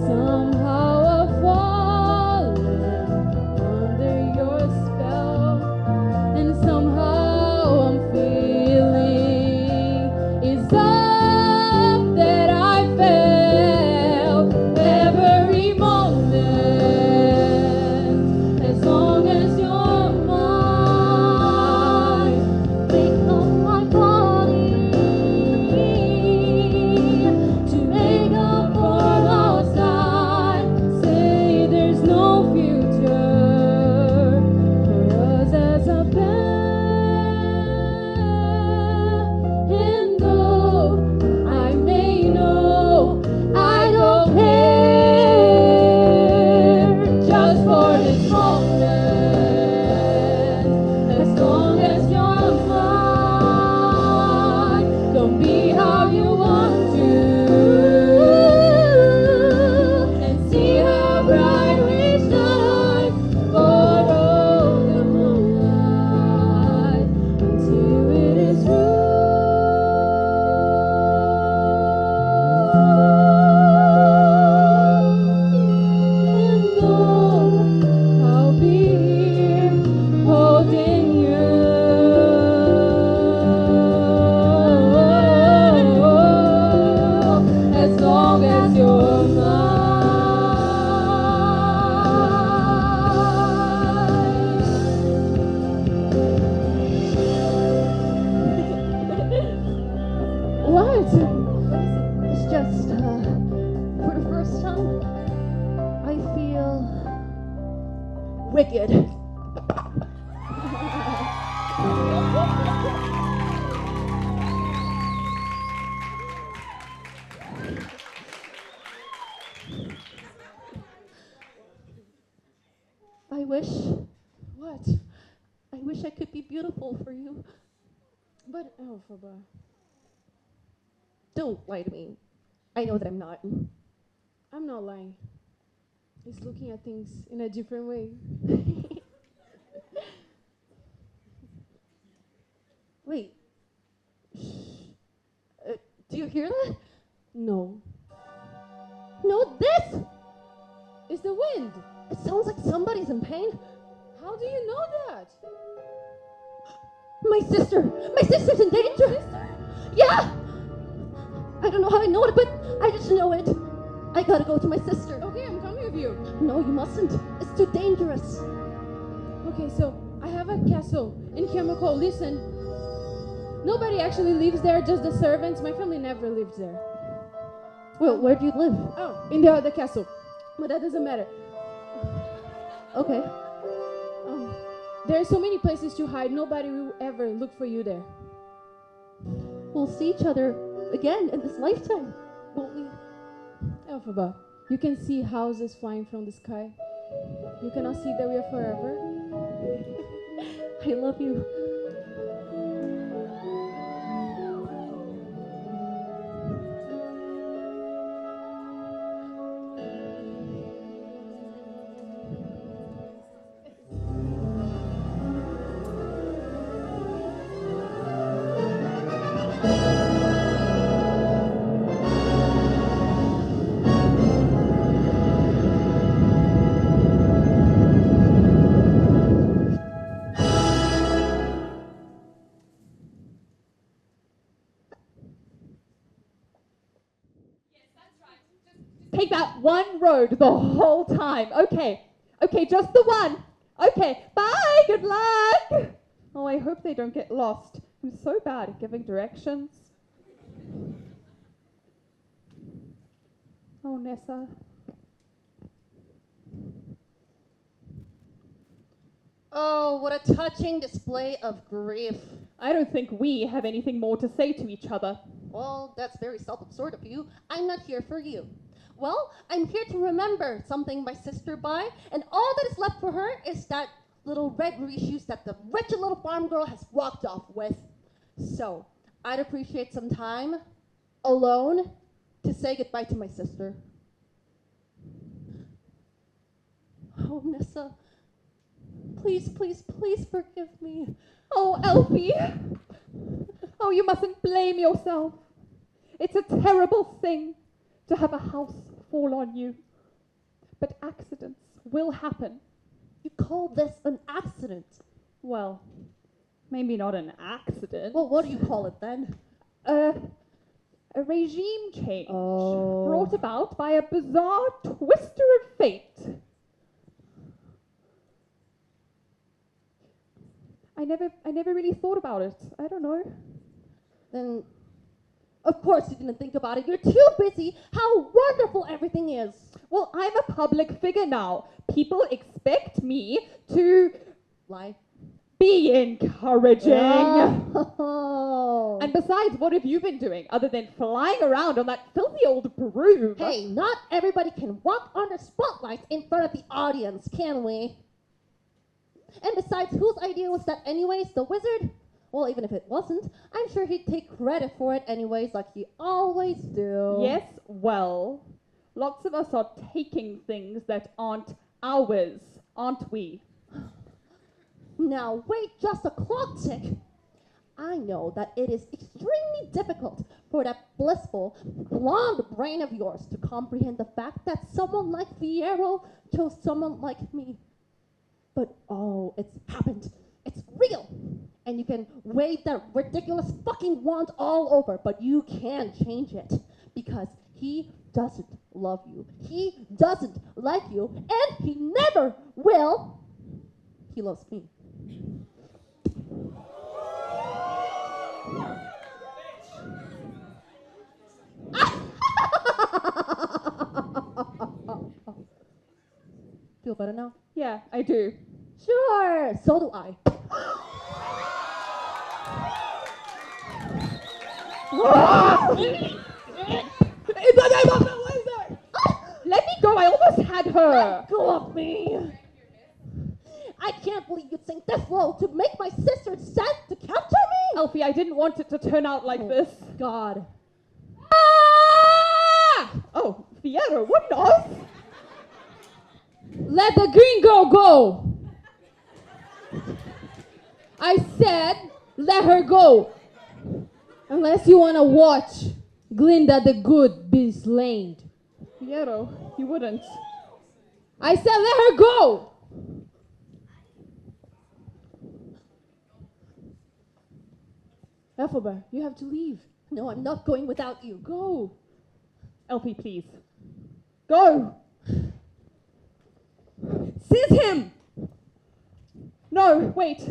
Somehow I've fallen under your spell, and somehow I'm feeling it's up that I felt every moment. As long as you're mine, make up my body to make up for lost time. Say there's no future for us as a pair. And though I may know I don't care, just for this moment, as long as you're mine, don't be how you want to, and see how bright we shine for all the moonlight until it is and though I'll be here holding you as long as you're mine. What? It's just, for the first time, I feel wicked. I wish. What? I wish I could be beautiful for you. But Elphaba, Don't lie to me. I know that I'm not. I'm not lying. It's looking at things in a different way. Wait. Shh. Do you hear that? No, No, this! it's the wind. It sounds like somebody's in pain. How do you know that? My sister! My sister's in danger! Yeah! I don't know how I know it, but I just know it. I gotta go to my sister. Okay, I'm coming with you. No, you mustn't. It's too dangerous. Okay, so I have a castle in Kyomako. Listen, nobody actually lives there, just the servants. My family never lived there. Well, where do you live? Oh, in the other castle. But that doesn't matter. Okay. There are so many places to hide. Nobody will ever look for you there. We'll see each other again in this lifetime, won't we? Elphaba, you can see houses flying from the sky. You cannot see that we are forever. I love you. Take that one road the whole time. Okay. Okay, just the one. Okay, bye, good luck. Oh, I hope they don't get lost. I'm so bad at giving directions. Oh, Nessa. Oh, what a touching display of grief. I don't think we have anything more to say to each other. Well, that's very self-absorbed of you. I'm not here for you. Well, I'm here to remember something my sister buy, and all that is left for her is that little red shoes that the wretched little farm girl has walked off with. So, I'd appreciate some time alone to say goodbye to my sister. Oh, Nessa, please, please, please forgive me. Oh, Elfie. Oh, you mustn't blame yourself. It's a terrible thing to have a house fall on you. But accidents will happen. You call this an accident? Well, maybe not an accident. Well, what do you call it then? A regime change Oh. brought about by a bizarre twister of fate. I never really thought about it. I don't know. Then, of course you didn't think about it. You're too busy. How wonderful everything is. Well, I'm a public figure now. People expect me to Lie. be encouraging. Oh. And besides, what have you been doing other than flying around on that filthy old broom? Hey, not everybody can walk under spotlights in front of the audience, can we? And besides, whose idea was that anyways? The wizard? Well, even if it wasn't, I'm sure he'd take credit for it anyways, like he always do. Yes, well, lots of us are taking things that aren't ours, aren't we? Now, wait just a clock tick. I know that it is extremely difficult for that blissful, blonde brain of yours to comprehend the fact that someone like Fierro chose someone like me. But oh, it's happened. It's real. And you can wave that ridiculous fucking wand all over, but you can't change it. Because he doesn't love you. He doesn't like you. And he never will. He loves me. Feel better now? Yeah, I do. Sure, so do I. Let me go, I almost had her. Go off me! I can't believe you'd sing this low to make my sister sad to capture me! Elfie, I didn't want it to turn out like this. God. Oh, Fierro, what on? Let the green girl go. I said, let her go. Unless you want to watch Glinda the Good be slain. Fierro, you wouldn't. I said, let her go. Ethelbert, you have to leave. No, I'm not going without you. Go. Elfie, please. Go! Seize him. No, wait.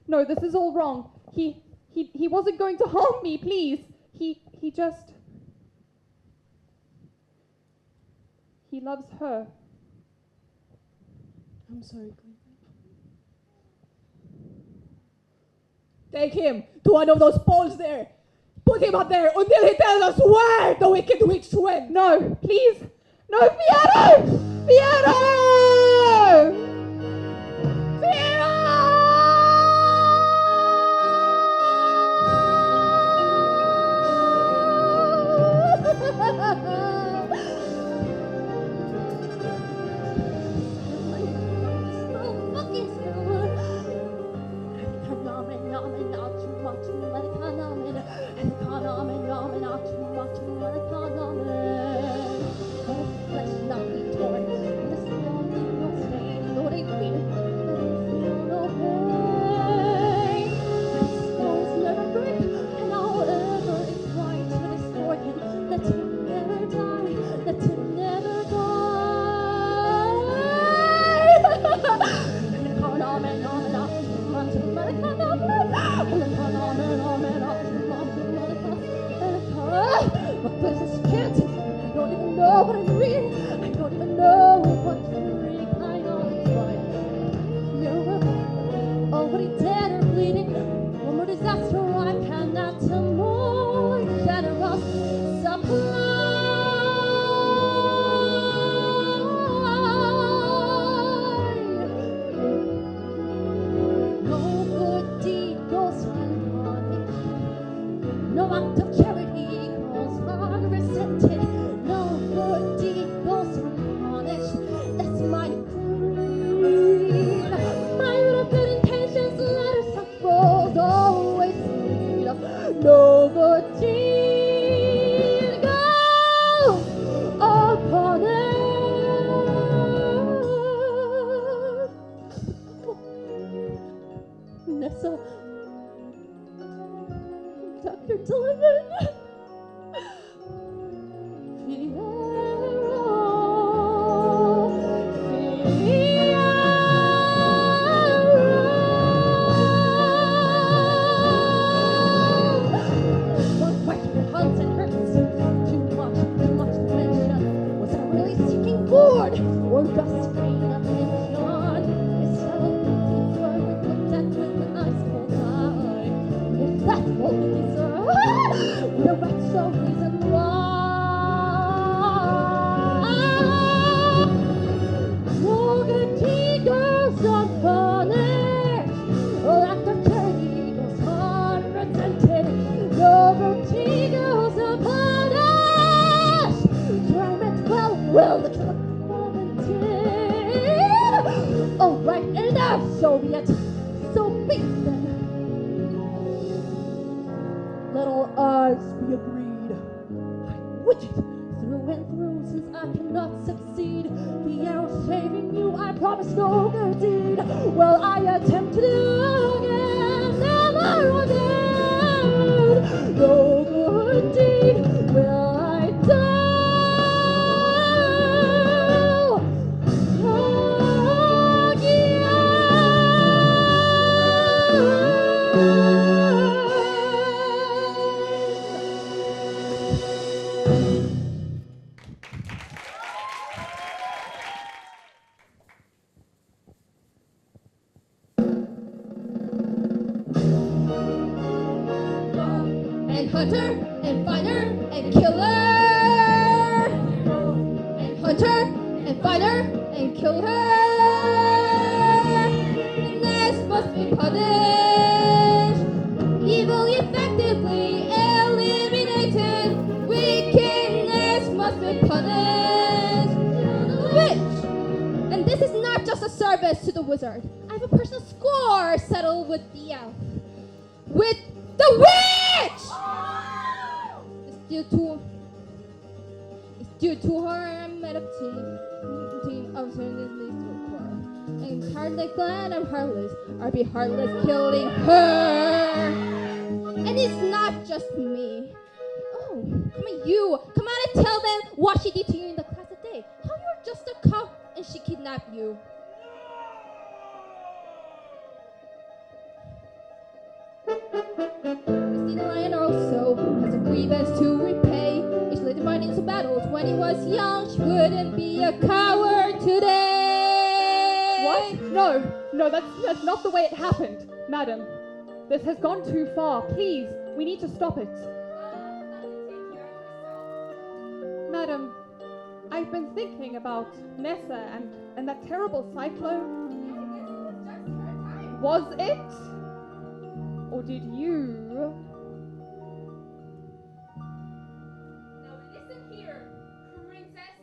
No, this is all wrong. He wasn't going to harm me, please. He just... He loves her. I'm sorry, Glinda. Take him to one of those poles there. Put him up there until he tells us where the wicked witch went. No, please. No, Fierro! Fierro! My good intentions let So, Dr. Donovan. Or just gain attention. I settled things where we looked at with an ice cold eye. If that's what we deserve, the rest of reason why. Morganty girls unpunished, like the Kennedy girls unresented. Morganty girls unpunished, try meant well, the truth. Oh, right, enough, Soviet. So be it then. Let all eyes be agreed. I'm wicked through and through, since I cannot succeed. The arrow saving you, I promise no good deed. Well, I attempt to do again, never again. No good deed will I do. And hunter, and finder, and killer. And hunter, and finder, and killer. And this must be punished. Evil effectively eliminated. Wickedness must be punished. Which? And this is not just a service to the wizard. I have a personal score settled with the elf. With the witch! It's due to her team of and hardly glad I'm heartless. I'll be heartless killing her. And it's not just me. Oh, come on, you. Come on and tell them what she did to you in the class today. How you're just a cop and she kidnapped you. The lion also has a grievance to repay. Each lady run into battles when he was young. She wouldn't be a coward today. What? No, that's not the way it happened. Madam, this has gone too far. Please, we need to stop it. Madam, I've been thinking about Nessa and that terrible cyclone. Was it? Or did you? Now listen here, princess.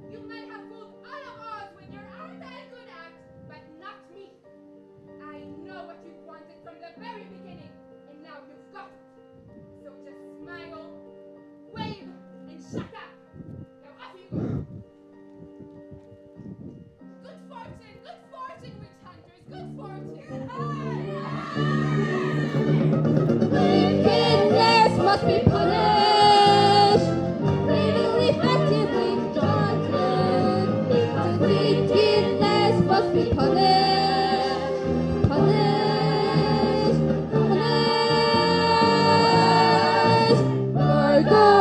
You might have fooled all of us with your anti-good act, but not me. I know what you wanted from the very beginning, and now you've got it. So just smile, wave, and shut up. Now off you go. Good fortune, witch hunters, good fortune. Wickedness must be punished. Evil effectively daunted. Wickedness must be punished. Punished. For good.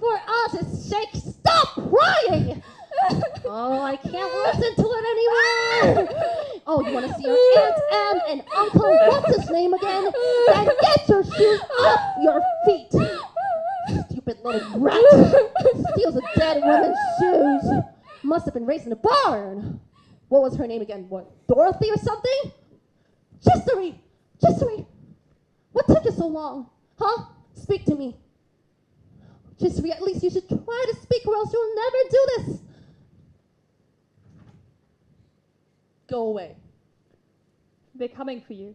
For Oz's sake, stop crying! Oh, I can't listen to it anymore! Oh, you want to see your Aunt Em and Uncle, what's his name again? And get your shoes off your feet! Stupid little brat! Steals a dead woman's shoes! Must have been raised in a barn! What was her name again? What, Dorothy or something? Jessery! Jessery! What took you so long? Huh? Speak to me. Chisri, at least you should try to speak or else you'll never do this. Go away. They're coming for you.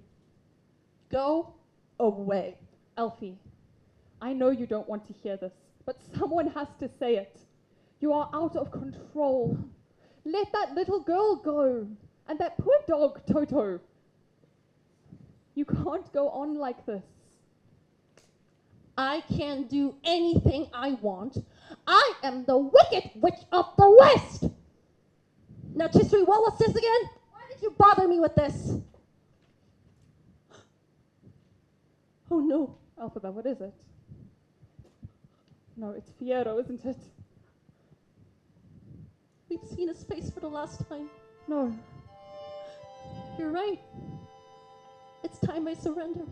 Go away. Elfie, I know you don't want to hear this, but someone has to say it. You are out of control. Let that little girl go. And that poor dog, Toto. You can't go on like this. I can do anything I want. I am the Wicked Witch of the West. Now, Chisri, what was this again? Why did you bother me with this? Oh no. Elphaba, what is it? No, it's Fiero, isn't it? We've seen his face for the last time. No. You're right. It's time I surrender.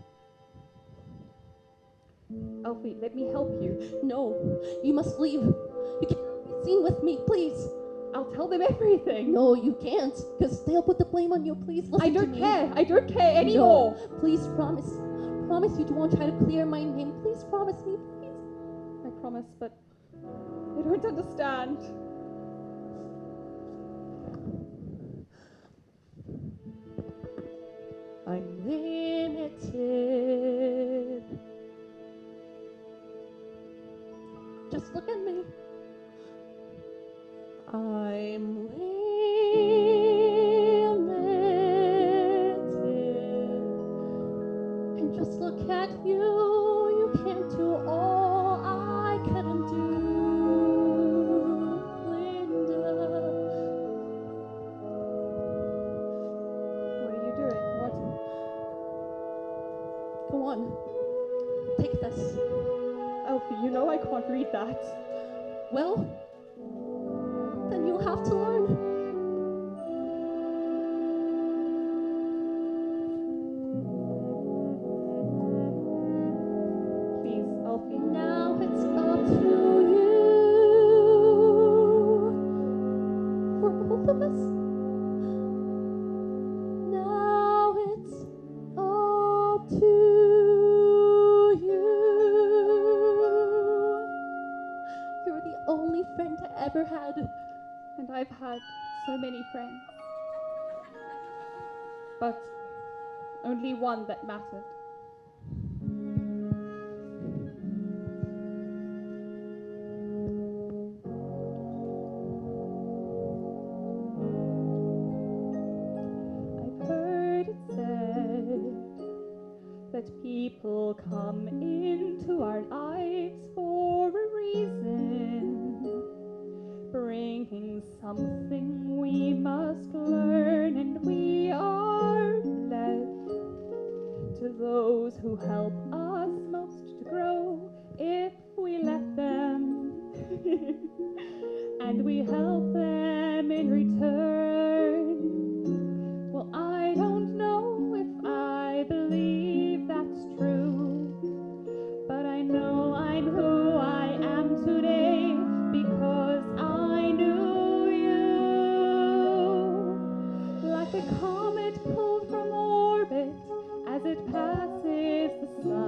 Elfie, let me help you. No, you must leave. You can't be seen with me, please. I'll tell them everything. No, you can't, because they'll put the blame on you. Please listen I to don't me. care. I don't care anymore. No, please promise. Promise you won't try to clear my name. Please promise me, please. I promise, but they don't understand. I'm limited. Just look at me. I'm limited. And just look at you. You can't do all I can do, Linda. What are you doing? What? Go on. Take this. Elfie, you know I can't read that. Well, then you'll have to learn. Please, Elfie. Now it's up to you. For both of us. Now it's up to you. You're the only friend I ever had. And I've had so many friends. But only one that mattered. I've heard it said that people come into our lives for a reason, bringing something we must learn, and we are led to those who help us most to grow if we let them, and we help them in return. Well, I don't know if I believe that's true, but I know I'm who I am today because I knew you. Like a comet pulled from orbit as it passes the sun,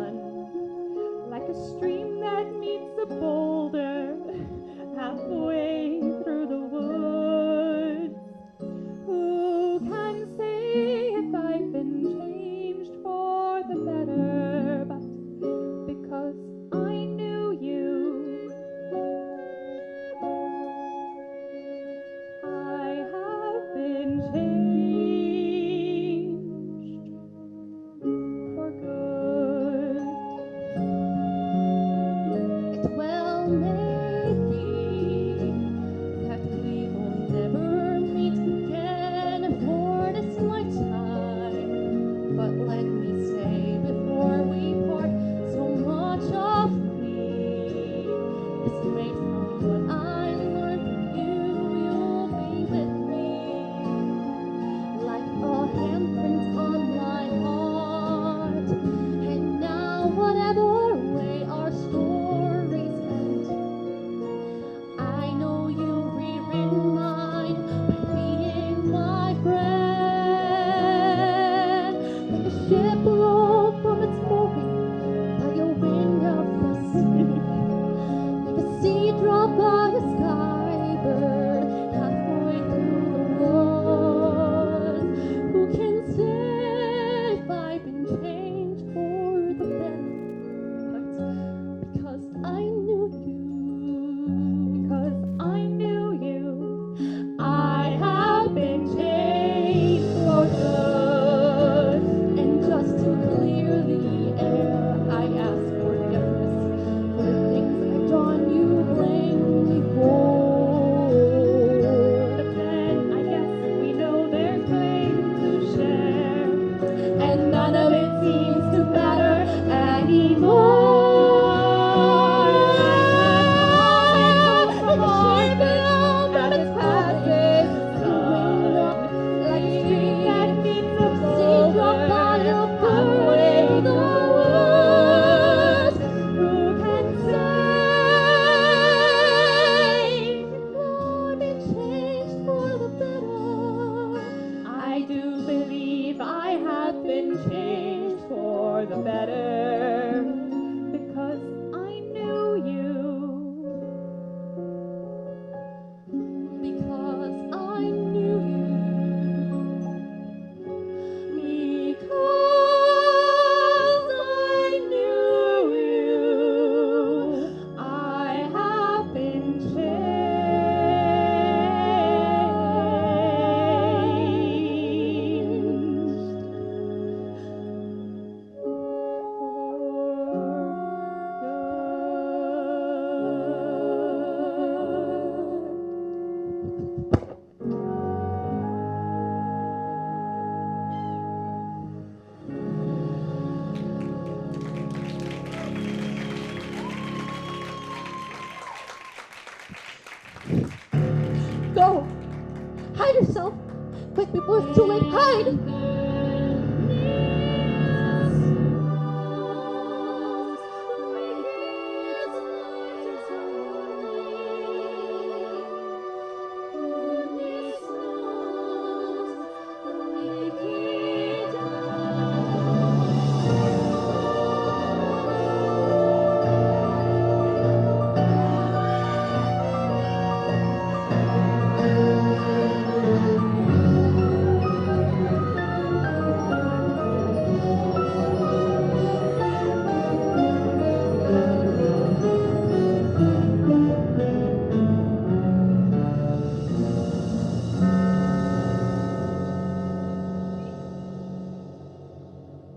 quick before it's too late. Hide!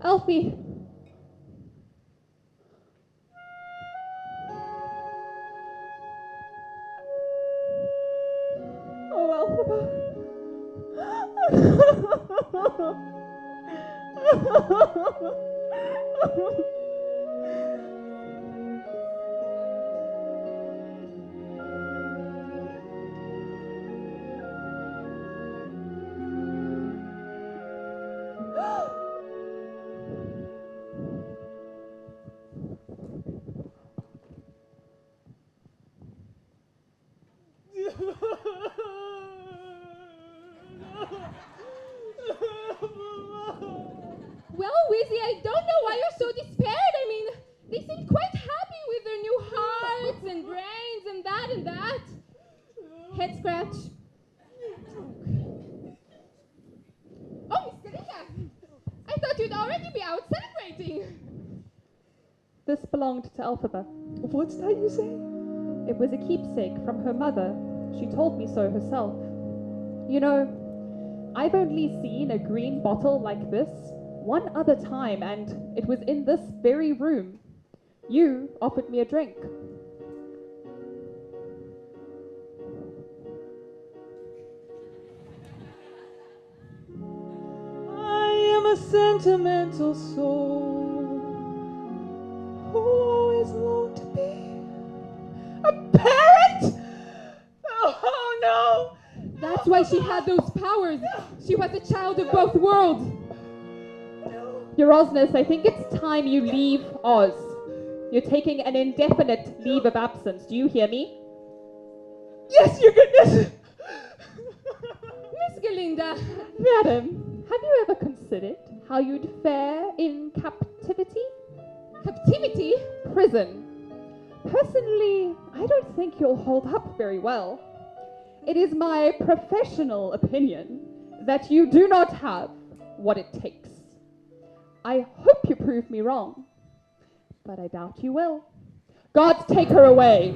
Alfie. Oh, Elphaba. Well, Wizzy, I don't know why you're so despaired. I mean, they seem quite happy with their new hearts and brains and that. Head scratch. Oh, Miss Kalinka! I thought you'd already be out celebrating. This belonged to Elphaba. What's that you say? It was a keepsake from her mother. She told me so herself. You know, I've only seen a green bottle like this one other time, and it was in this very room. You offered me a drink. I am a sentimental soul who always longed to be a parent. Oh no! That's why she had those powers. She was a child of both worlds. Your Osness, I think it's time you leave Oz. You're taking an indefinite leave of absence. Do you hear me? Yes, your goodness! Miss Galinda. Madam, have you ever considered how you'd fare in captivity? Captivity? Prison. Personally, I don't think you'll hold up very well. It is my professional opinion that you do not have what it takes. I hope you prove me wrong, but I doubt you will. Gods, take her away.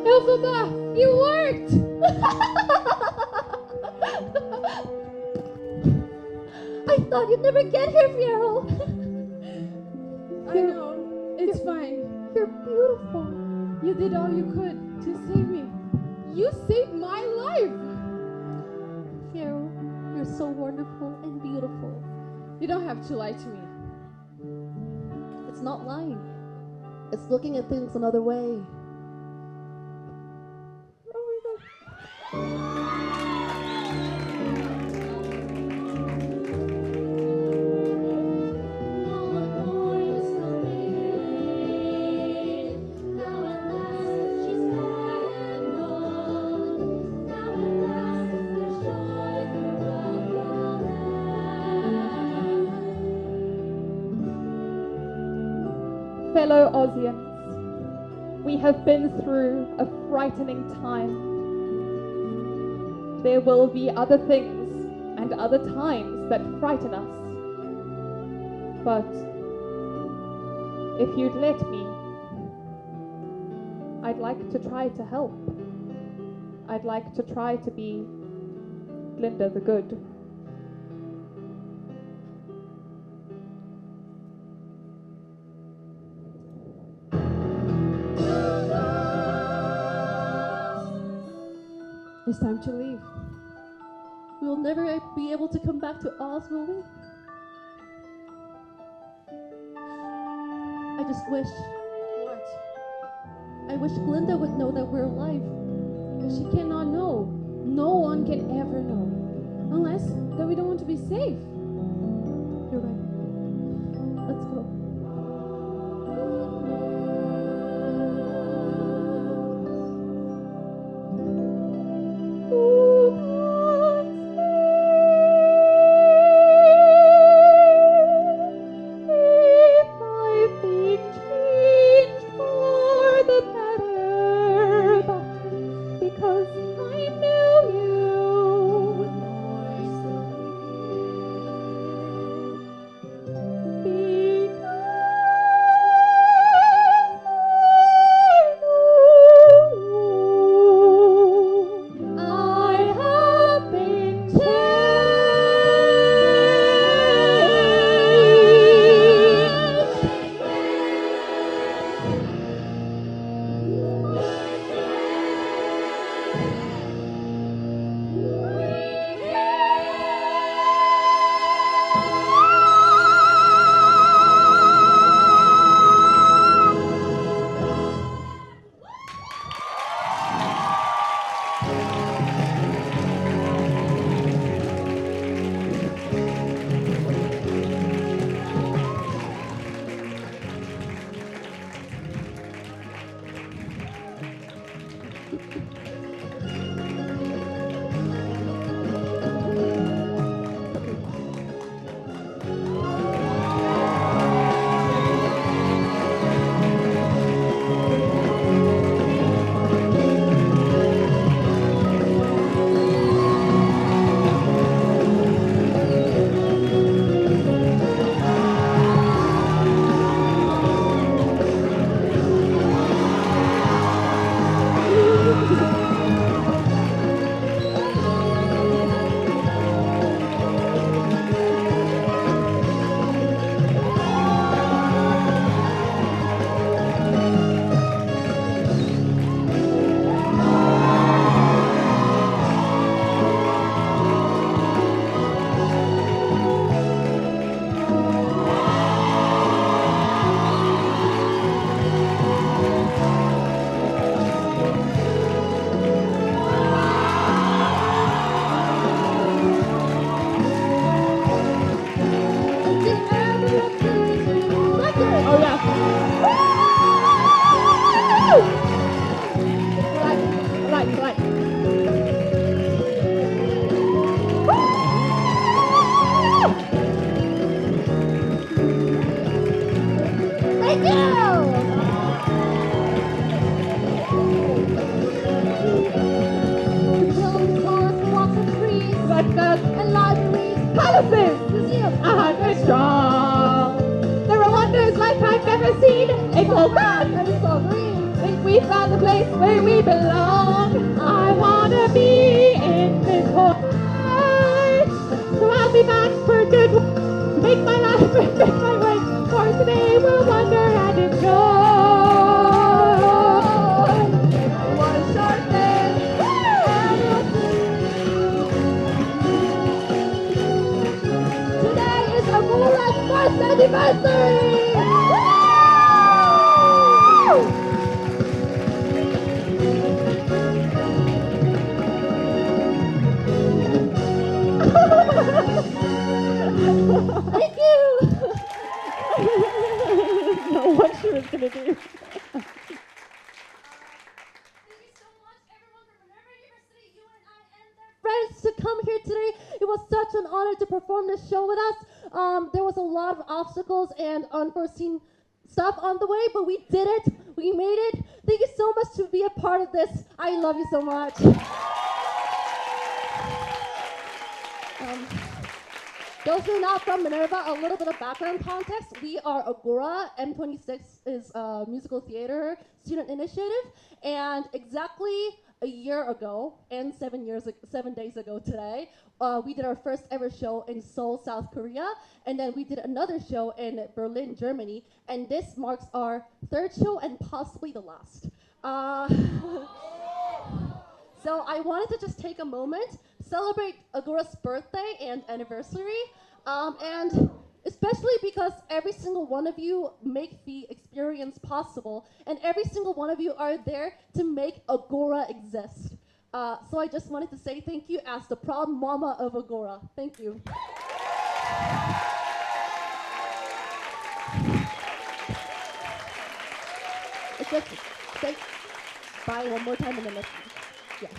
Elphaba, it worked! I thought you'd never get here, Fiero. I know. It's fine. You're beautiful. You did all you could to save me. You saved my life. Fiero, you're so wonderful and beautiful. You don't have to lie to me. It's not lying. It's looking at things another way. Fellow Ozians, we have been through a frightening time. There will be other things and other times that frighten us. But if you'd let me, I'd like to try to help. I'd like to try to be Glinda the Good. It's time to leave. We will never be able to come back to Oz, will we? I just wish. What? I wish Glinda would know that we're alive. But she cannot know. No one can ever know. Unless that we don't want to be safe. You're right. Let's go. Obstacles and unforeseen stuff on the way, but we did it. We made it. Thank you so much to be a part of this. I love you so much. Um, those who are not from Minerva, a little bit of background context. We are Agora. M26 is a musical theater student initiative. And exactly a year ago, and 7 days ago today, we did our first ever show in Seoul, South Korea. And then we did another show in Berlin, Germany. And this marks our third show and possibly the last. So I wanted to just take a moment, celebrate Agora's birthday and anniversary, and especially because every single one of you make the experience possible, and every single one of you are there to make Agora exist. So I just wanted to say thank you as the proud mama of Agora. Thank you. It's just, say bye one more time and then let's, yeah.